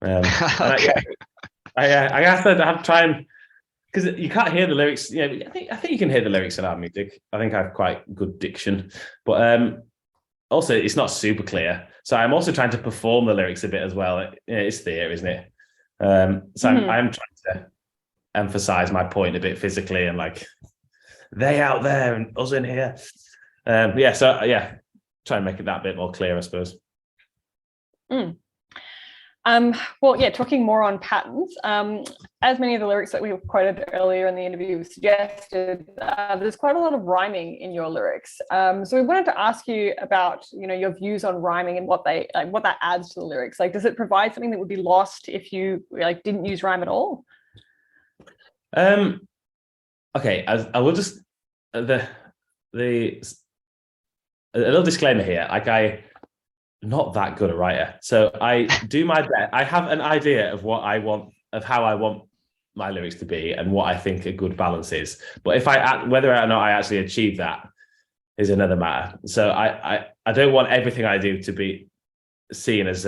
C: Okay.
E: I have to try and, because you can't hear the lyrics. I think you can hear the lyrics in our music. I think I have quite good diction, but also it's not super clear. So I'm also trying to perform the lyrics a bit as well. It's theatre, isn't it? So I'm trying to emphasize my point a bit physically and like they out there and us in here. Try and make it that bit more clear, I suppose.
D: Talking more on patterns, as many of the lyrics that we quoted earlier in the interview suggested, there's quite a lot of rhyming in your lyrics. So we wanted to ask you about, your views on rhyming and what that adds to the lyrics. Like, does it provide something that would be lost if you didn't use rhyme at all?
E: Okay, I will just a little disclaimer here. Like, I'm not that good a writer, so I do my best. I have an idea of what I want, of how I want my lyrics to be, and what I think a good balance is. But whether or not I actually achieve that is another matter. So I don't want everything I do to be seen as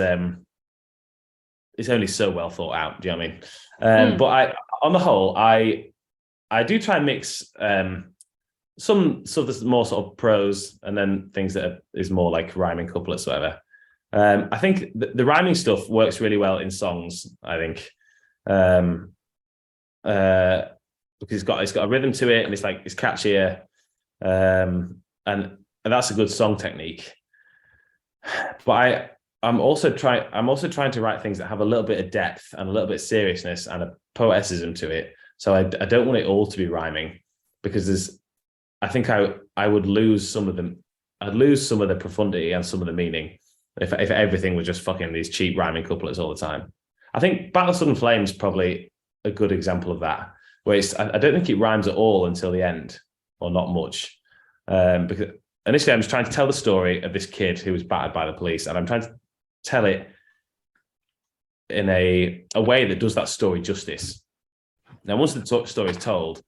E: it's only so well thought out. Do you know what I mean? But on the whole, I do try and mix some sort of more sort of prose and then things that is more like rhyming couplets, whatever. I think the rhyming stuff works really well in songs. I think because it's got a rhythm to it and it's catchier, and that's a good song technique. But I'm also trying to write things that have a little bit of depth and a little bit of seriousness and a poeticism to it. So I don't want it all to be rhyming, because I think I would lose some of them. I'd lose some of the profundity and some of the meaning if everything was just fucking these cheap rhyming couplets all the time. I think Battle Sudden Flames probably a good example of that, where I don't think it rhymes at all until the end, or not much. Because initially I'm just trying to tell the story of this kid who was battered by the police, and I'm trying to tell it in a way that does that story justice. Now, once the story is told,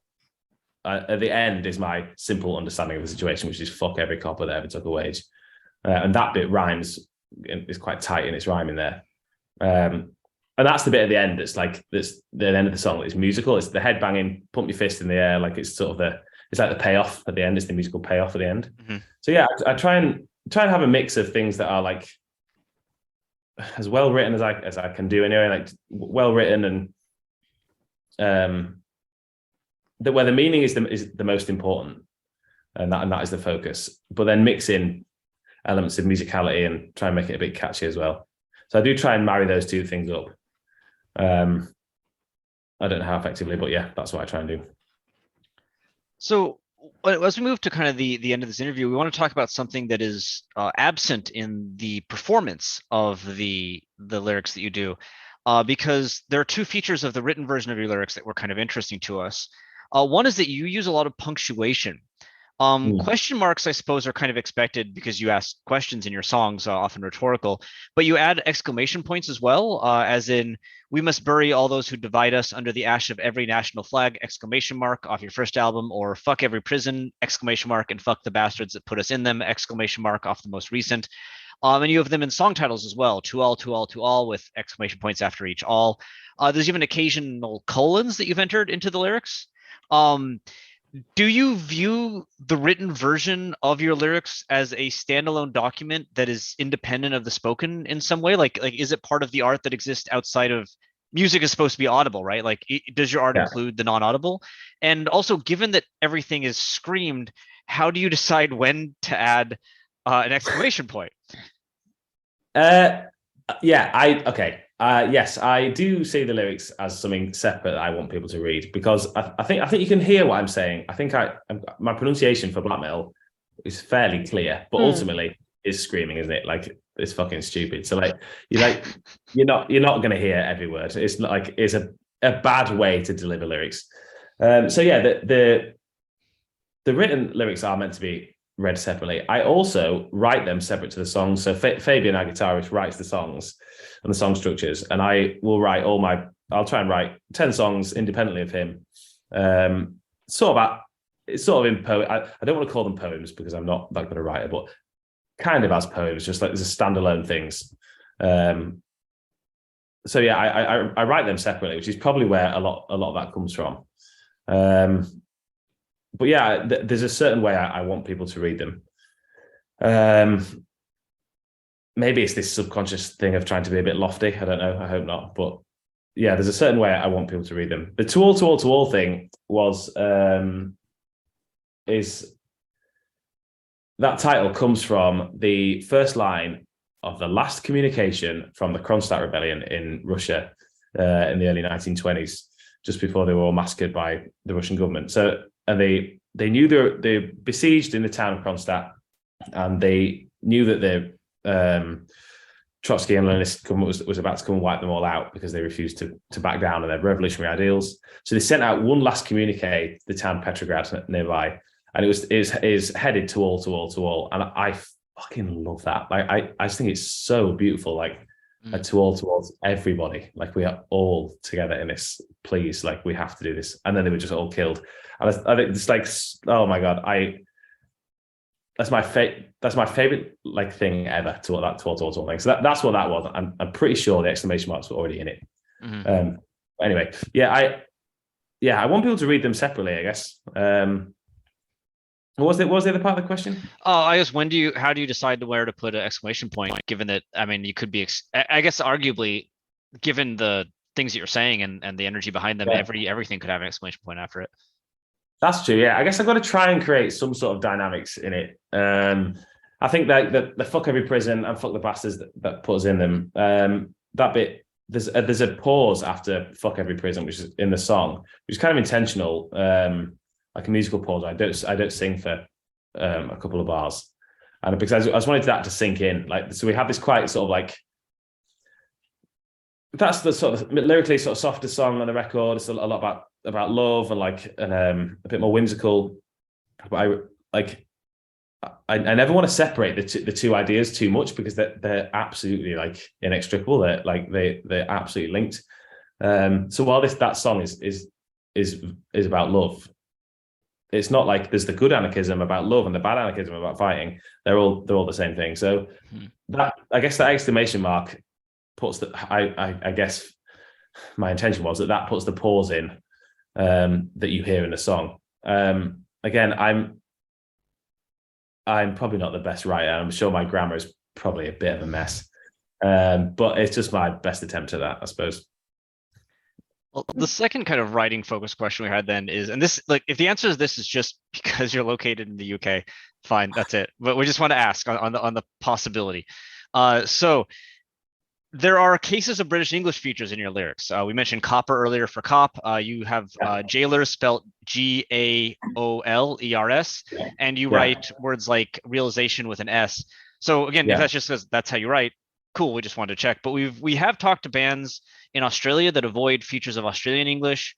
E: at the end is my simple understanding of the situation, which is fuck every copper that ever took a wage. And that bit rhymes, is quite tight in its rhyming there. And that's the bit at the end that's the end of the song. It's musical. It's the head banging, pump your fist in the air. Like it's sort of it's like the payoff at the end. It's the musical payoff at the end. Mm-hmm. So yeah, I try and have a mix of things that are like as well written as I can do anyway, like well written and where the meaning is the most important, and that is the focus. But then mix in elements of musicality and try and make it a bit catchy as well. So I do try and marry those two things up. I don't know how effectively, but yeah, that's what I try and do.
C: So as we move to kind of the end of this interview, we want to talk about something that is absent in the performance of the lyrics that you do, because there are two features of the written version of your lyrics that were kind of interesting to us. One is that you use a lot of punctuation. Question marks, I suppose, are kind of expected because you ask questions in your songs, often rhetorical, but you add exclamation points as well, as in, we must bury all those who divide us under the ash of every national flag, exclamation mark, off your first album, or fuck every prison, exclamation mark, and fuck the bastards that put us in them, exclamation mark, off the most recent. And you have them in song titles as well, to all, to all, to all, with exclamation points after each all. There's even occasional colons that you've entered into the lyrics. Do you view the written version of your lyrics as a standalone document that is independent of the spoken in some way? Like is it part of the art that exists outside of music? Is supposed to be audible, right? Like does your art include the non-audible? And also, given that everything is screamed, how do you decide when to add an exclamation point?
E: Yes, I do see the lyrics as something separate that I want people to read, because I think you can hear what I'm saying. I think my pronunciation for black metal is fairly clear, but ultimately is screaming, isn't it? Like it's fucking stupid. So you're not going to hear every word. It's like it's a bad way to deliver lyrics. So yeah, the written lyrics are meant to be read separately. I also write them separate to the songs. So Fabian, our guitarist, writes the songs and the song structures, and I will write I'll try and write 10 songs independently of him. It's sort of in poem. I don't want to call them poems because I'm not that good a writer, but kind of as poems, just like there's a standalone things. So yeah, I write them separately, which is probably where a lot of that comes from. But yeah, there's a certain way I want people to read them. Maybe it's this subconscious thing of trying to be a bit lofty. I don't know. I hope not. But yeah, there's a certain way I want people to read them. The to all thing is that title comes from the first line of the last communication from the Kronstadt rebellion in Russia in the early 1920s, just before they were all massacred by the Russian government. So, and they knew they were besieged in the town of Kronstadt, and they knew that the Trotsky and Leninist government was about to come and wipe them all out because they refused to back down on their revolutionary ideals. So they sent out one last communique to the town Petrograd nearby, and it was headed to all. And I fucking love that. Like I just think it's so beautiful. Like to all everybody. Like we are all together in this. Please, like we have to do this. And then they were just all killed. And I think it's like, oh my God, I that's my favorite like thing ever to that total thing. So that's what that was. I'm pretty sure the exclamation marks were already in it.
C: Mm-hmm.
E: Anyway, I want people to read them separately, I guess. What was the other part of the question?
C: I guess how do you decide where to put an exclamation point, given that, I mean, you could be, I guess arguably, given the things that you're saying and the energy behind them, everything could have an exclamation point after it. That's
E: true. Yeah, I guess I've got to try and create some sort of dynamics in it. I think that the fuck every prison and fuck the bastards that put us in them. That bit, there's a pause after fuck every prison, which is in the song, which is kind of intentional, like a musical pause. I don't sing for a couple of bars, and because I just wanted that to sink in. Like, so we have this quite sort of like, that's the sort of lyrically sort of softer song on the record. It's a lot about love and a bit more whimsical. But I never want to separate the two ideas too much, because they're absolutely like inextricable. They're absolutely linked. So while that song is about love, it's not like there's the good anarchism about love and the bad anarchism about fighting. They're all the same thing. So that, I guess, that exclamation mark puts I guess my intention was that puts the pause in that you hear in the song. Again, I'm probably not the best writer. I'm sure my grammar is probably a bit of a mess, but it's just my best attempt at that, I suppose.
C: Well, the second kind of writing focus question we had then is, and this, like, if the answer is this is just because you're located in the UK, fine, that's it. But we just want to ask on the possibility. So there are cases of British English features in your lyrics. We mentioned copper earlier for cop. You have jailers spelled GAOLERS, and you write words like realization with an S. So again, if that's just because that's how you write, cool. We just wanted to check. But we have talked to bands in Australia that avoid features of Australian English.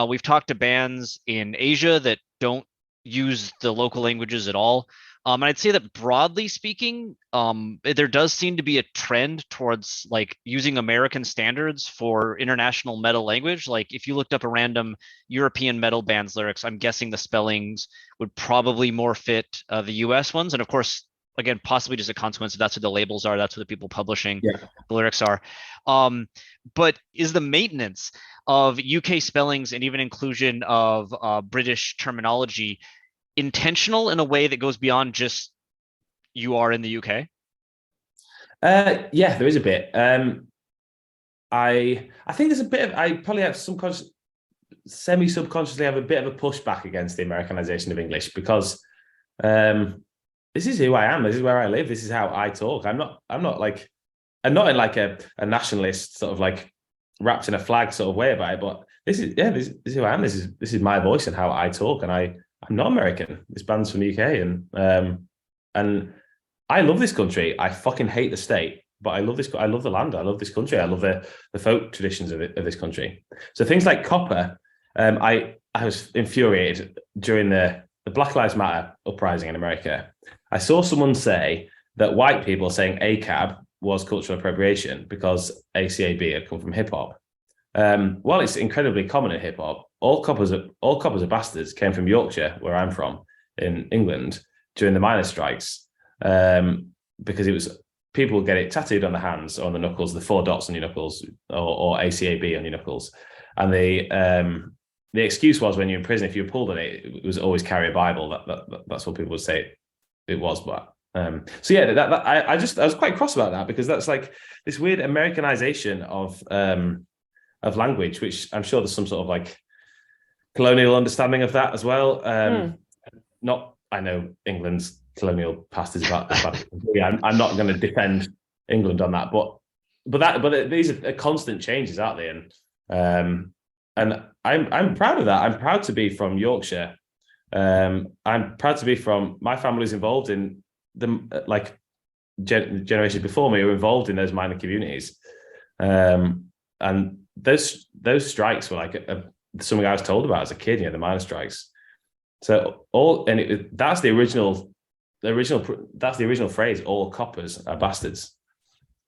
C: We've talked to bands in Asia that don't use the local languages at all. And I'd say that broadly speaking, there does seem to be a trend towards like using American standards for international metal language. Like if you looked up a random European metal band's lyrics, I'm guessing the spellings would probably more fit the US ones. And of course, again, possibly just a consequence of that's what the labels are, that's what the people publishing the lyrics are. But is the maintenance of UK spellings and even inclusion of British terminology intentional in a way that goes beyond just you are in the UK?
E: Yeah, there is a bit. I think there's a bit of, I probably have semi-subconsciously have a bit of a pushback against the Americanization of English, because this is who I am. This is where I live. This is how I talk. I'm not in like a nationalist sort of like wrapped in a flag sort of way about it, but this is who I am. This is my voice and how I talk, and I'm not American. This band's from the UK, and I love this country. I fucking hate the state, but I love this. I love the land. I love this country. I love the folk traditions of this country. So things like copper, I was infuriated during the Black Lives Matter uprising in America. I saw someone say that white people saying ACAB was cultural appropriation because ACAB had come from hip hop. While it's incredibly common in hip hop, all coppers are bastards came from Yorkshire, where I'm from, in England, during the miners' strikes, because it was people would get it tattooed on the hands or on the knuckles, the 4 dots on your knuckles, or ACAB on your knuckles, and the excuse was when you're in prison, if you were pulled on it, it was always carry a Bible. That's what people would say it was, but. So yeah, I was quite cross about that, because that's like this weird Americanization of language, which I'm sure there's some sort of like colonial understanding of that as well. I know England's colonial past is about I'm not going to defend England on that, but these are constant changes, aren't they? And I'm proud of that. I'm proud to be from Yorkshire. I'm proud to be from, my family's involved in the like generations before me were involved in those minor communities, and those strikes were like something I was told about as a kid. The minor strikes. So that's the original phrase. All coppers are bastards.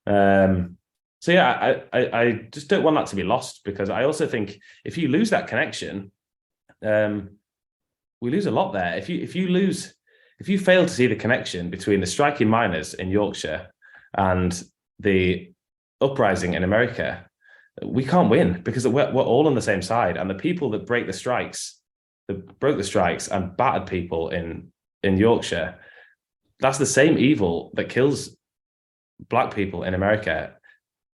E: So yeah, I just don't want that to be lost, because I also think if you lose that connection, we lose a lot there. If if you fail to see the connection between the striking miners in Yorkshire and the uprising in America, we can't win, because we're all on the same side. And the people that broke the strikes and battered people in Yorkshire, that's the same evil that kills Black people in America,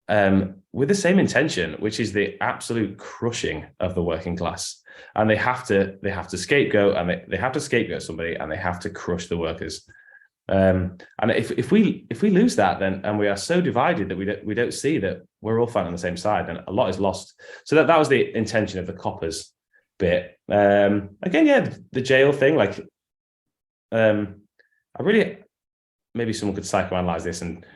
E: with the same intention, which is the absolute crushing of the working class. And they have to scapegoat, and they have to scapegoat somebody, and they have to crush the workers. And if we lose that, then, and we are so divided that we don't see that we're all fighting on the same side, and a lot is lost. So that was the intention of the coppers bit. Again, yeah, the jail thing, like, I really, maybe someone could psychoanalyze this and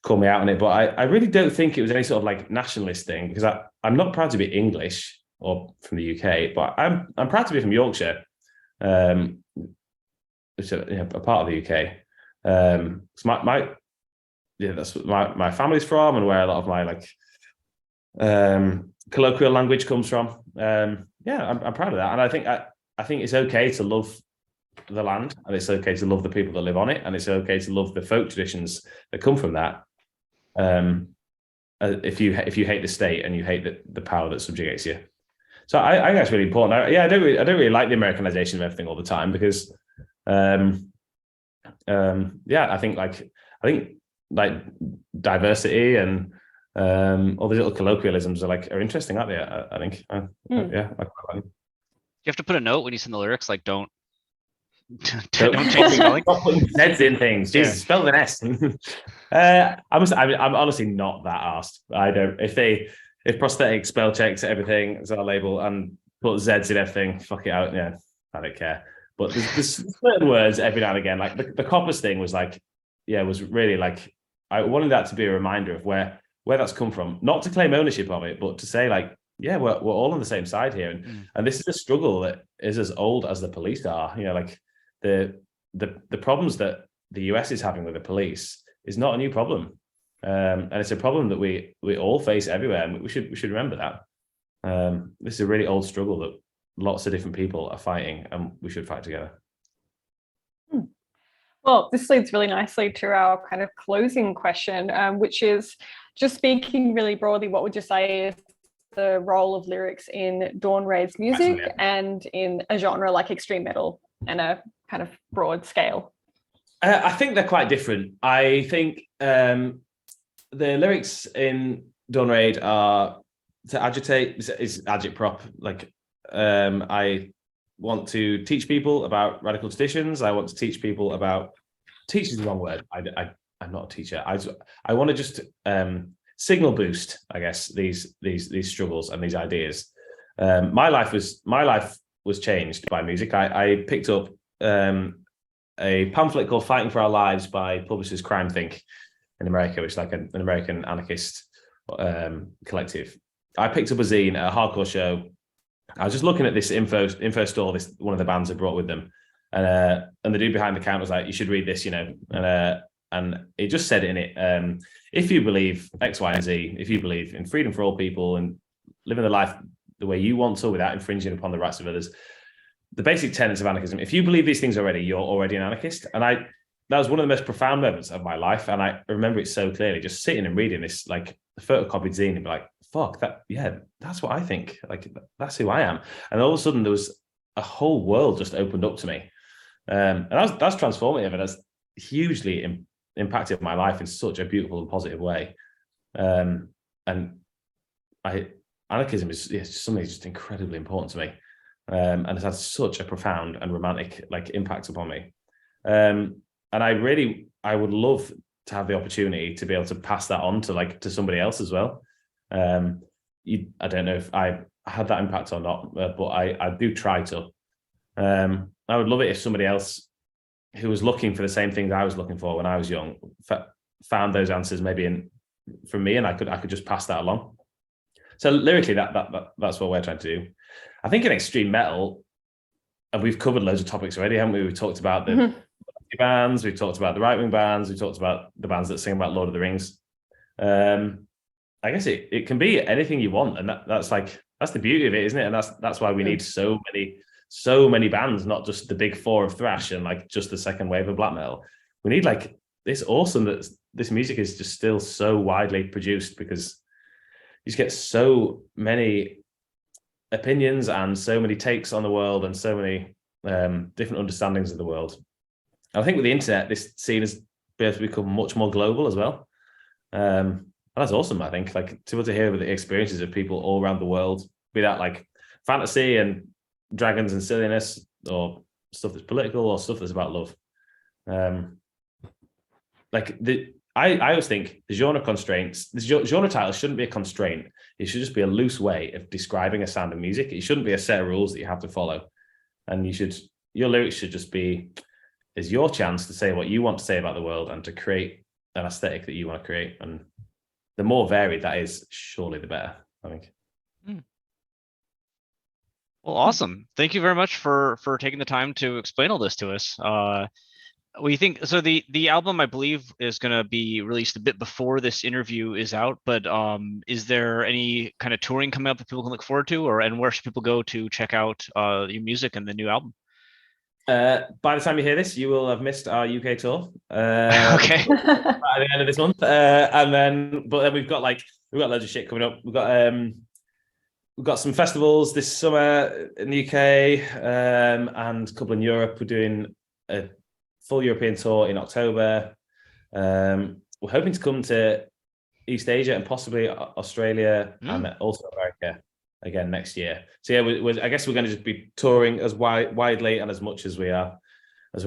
E: call me out on it, but I really don't think it was any sort of like nationalist thing, because I'm not proud to be English or from the UK, but I'm proud to be from Yorkshire, which is, a part of the UK. So that's what my family's from, and where a lot of my colloquial language comes from. I'm proud of that, and I think it's okay to love the land, and it's okay to love the people that live on it, and it's okay to love the folk traditions that come from that. If you hate the state and you hate the power that subjugates you. So I think that's really important. I don't really like the Americanization of everything all the time, because I think diversity and all these little colloquialisms are interesting, aren't they? I think. Yeah.
C: You have to put a note when you send the lyrics, like don't change spelling.
E: Stop putting Z's in things. Jesus, spell an S. I'm honestly not that arsed. I don't. If prosthetic spell checks everything as our label and put Z's in everything, fuck it out. Yeah, I don't care. But there's certain words every now and again, like the coppers thing was was really I wanted that to be a reminder of where that's come from. Not to claim ownership of it, but to say we're all on the same side here, and this is a struggle that is as old as the police are. The problems that the US is having with the police is not a new problem, and it's a problem that we all face everywhere, and we should remember that. This is a really old struggle that lots of different people are fighting, and we should fight together.
D: Well, this leads really nicely to our kind of closing question, which is, just speaking really broadly, what would you say is the role of lyrics in Dawn Raid's music and in a genre like extreme metal and a kind of broad scale?
E: I think they're quite different. I think the lyrics in Dawn Raid are to agitate, is agitprop. I want to teach people about radical traditions. I want to teach people about, teach is the wrong word. I'm not a teacher. I want to just signal boost, I guess, these struggles and these ideas. My life was changed by music. I picked up a pamphlet called "Fighting for Our Lives" by publishers Crime Think in America, which is like an American anarchist collective. I picked up a zine at a hardcore show. I was just looking at this info store one of the bands had brought with them, and the dude behind the counter was like, "You should read this," and it just said in it, if you believe X, Y, and Z, if you believe in freedom for all people and living the life the way you want to without infringing upon the rights of others, the basic tenets of anarchism, if you believe these things already, you're already an anarchist. And that was one of the most profound moments of my life, and I remember it so clearly, just sitting and reading this photocopied zine and be like, fuck that, yeah, that's what I think, that's who I am. And all of a sudden there was a whole world just opened up to me, and that's transformative, and that's hugely impacted my life in such a beautiful and positive way. Anarchism is something that's just incredibly important to me, and it's had such a profound and romantic impact upon me, and I would love to have the opportunity to be able to pass that on to somebody else as well. I don't know if I had that impact or not, but I do try to. I would love it if somebody else who was looking for the same things I was looking for when I was young found those answers maybe from me, and I could just pass that along. So lyrically, that's what we're trying to do. I think in extreme metal, and we've covered loads of topics already, haven't we? We've talked about the bands, we've talked about the right-wing bands, we've talked about the bands that sing about Lord of the Rings. I guess it can be anything you want, and that's the beauty of it, isn't it? And that's why we need so many so many bands, not just the big four of thrash and like just the second wave of black metal. We need like, it's awesome that this music is just still so widely produced, because you just get so many opinions and so many takes on the world and so many different understandings of the world. And I think with the internet, this scene has been able to become much more global as well. And that's awesome, I think, like to be able to hear the experiences of people all around the world, be that like fantasy and dragons and silliness, or stuff that's political, or stuff that's about love. I always think the genre constraints, the genre title shouldn't be a constraint. It should just be a loose way of describing a sound of music. It shouldn't be a set of rules that you have to follow. And your lyrics should just be, is your chance to say what you want to say about the world and to create an aesthetic that you want to create. And the more varied that is, surely the better, I think.
C: Well, awesome. Thank you very much for taking the time to explain all this to us. We think so. The album, I believe, is going to be released a bit before this interview is out. But is there any kind of touring coming up that people can look forward to, and where should people go to check out your music and the new album?
E: By the time you hear this, you will have missed our UK tour.
C: Okay.
E: At the end of this month, but then we've got loads of shit coming up. We've got some festivals this summer in the UK and a couple in Europe. We're doing a full European tour in October. We're hoping to come to East Asia and possibly Australia and also America again next year. So yeah, I guess we're going to just be touring as widely and as much as we're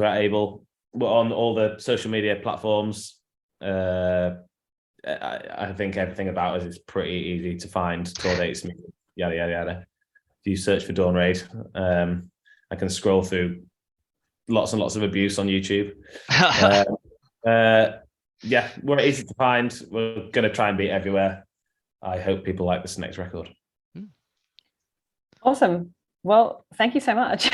E: able. We're on all the social media platforms. I think everything about us is pretty easy to find. Tour dates, yada yada yada. If you search for Dawn Raid, I can scroll through lots and lots of abuse on YouTube. Yeah, we're easy to find. We're going to try and be everywhere. I hope people like this next record.
D: Awesome. Well, thank you so much.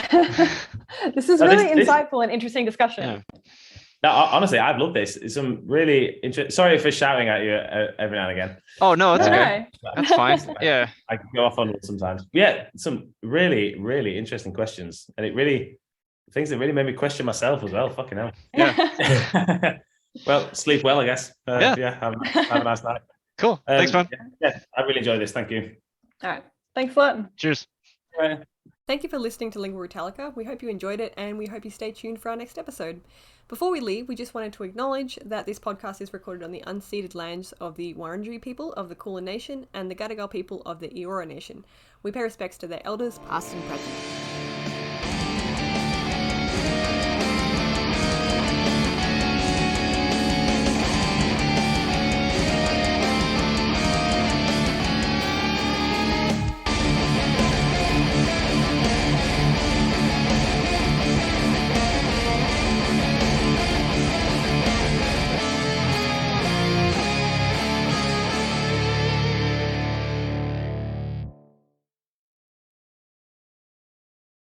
D: This is really insightful and interesting discussion.
C: Yeah.
E: No, honestly, I've loved this. It's some really interesting. Sorry for shouting at you every now and again.
C: Oh no, it's okay. That's fine. Yeah,
E: I can go off on it sometimes. Yeah, some really, really interesting questions, and things that really made me question myself as well. Fucking hell.
C: Yeah.
E: Well, sleep well, I guess.
C: Yeah.
E: Have a nice night.
C: Cool. Thanks, man.
E: Yeah, I really enjoyed this. Thank you.
D: All right. Thanks a lot.
C: Cheers.
A: Thank you for listening to Lingua Brutalica. We hope you enjoyed it, and we hope you stay tuned for our next episode. Before we leave, we just wanted to acknowledge that this podcast is recorded on the unceded lands of the Wurundjeri people of the Kulin Nation and the Gadigal people of the Eora Nation. We pay respects to their elders, past and present.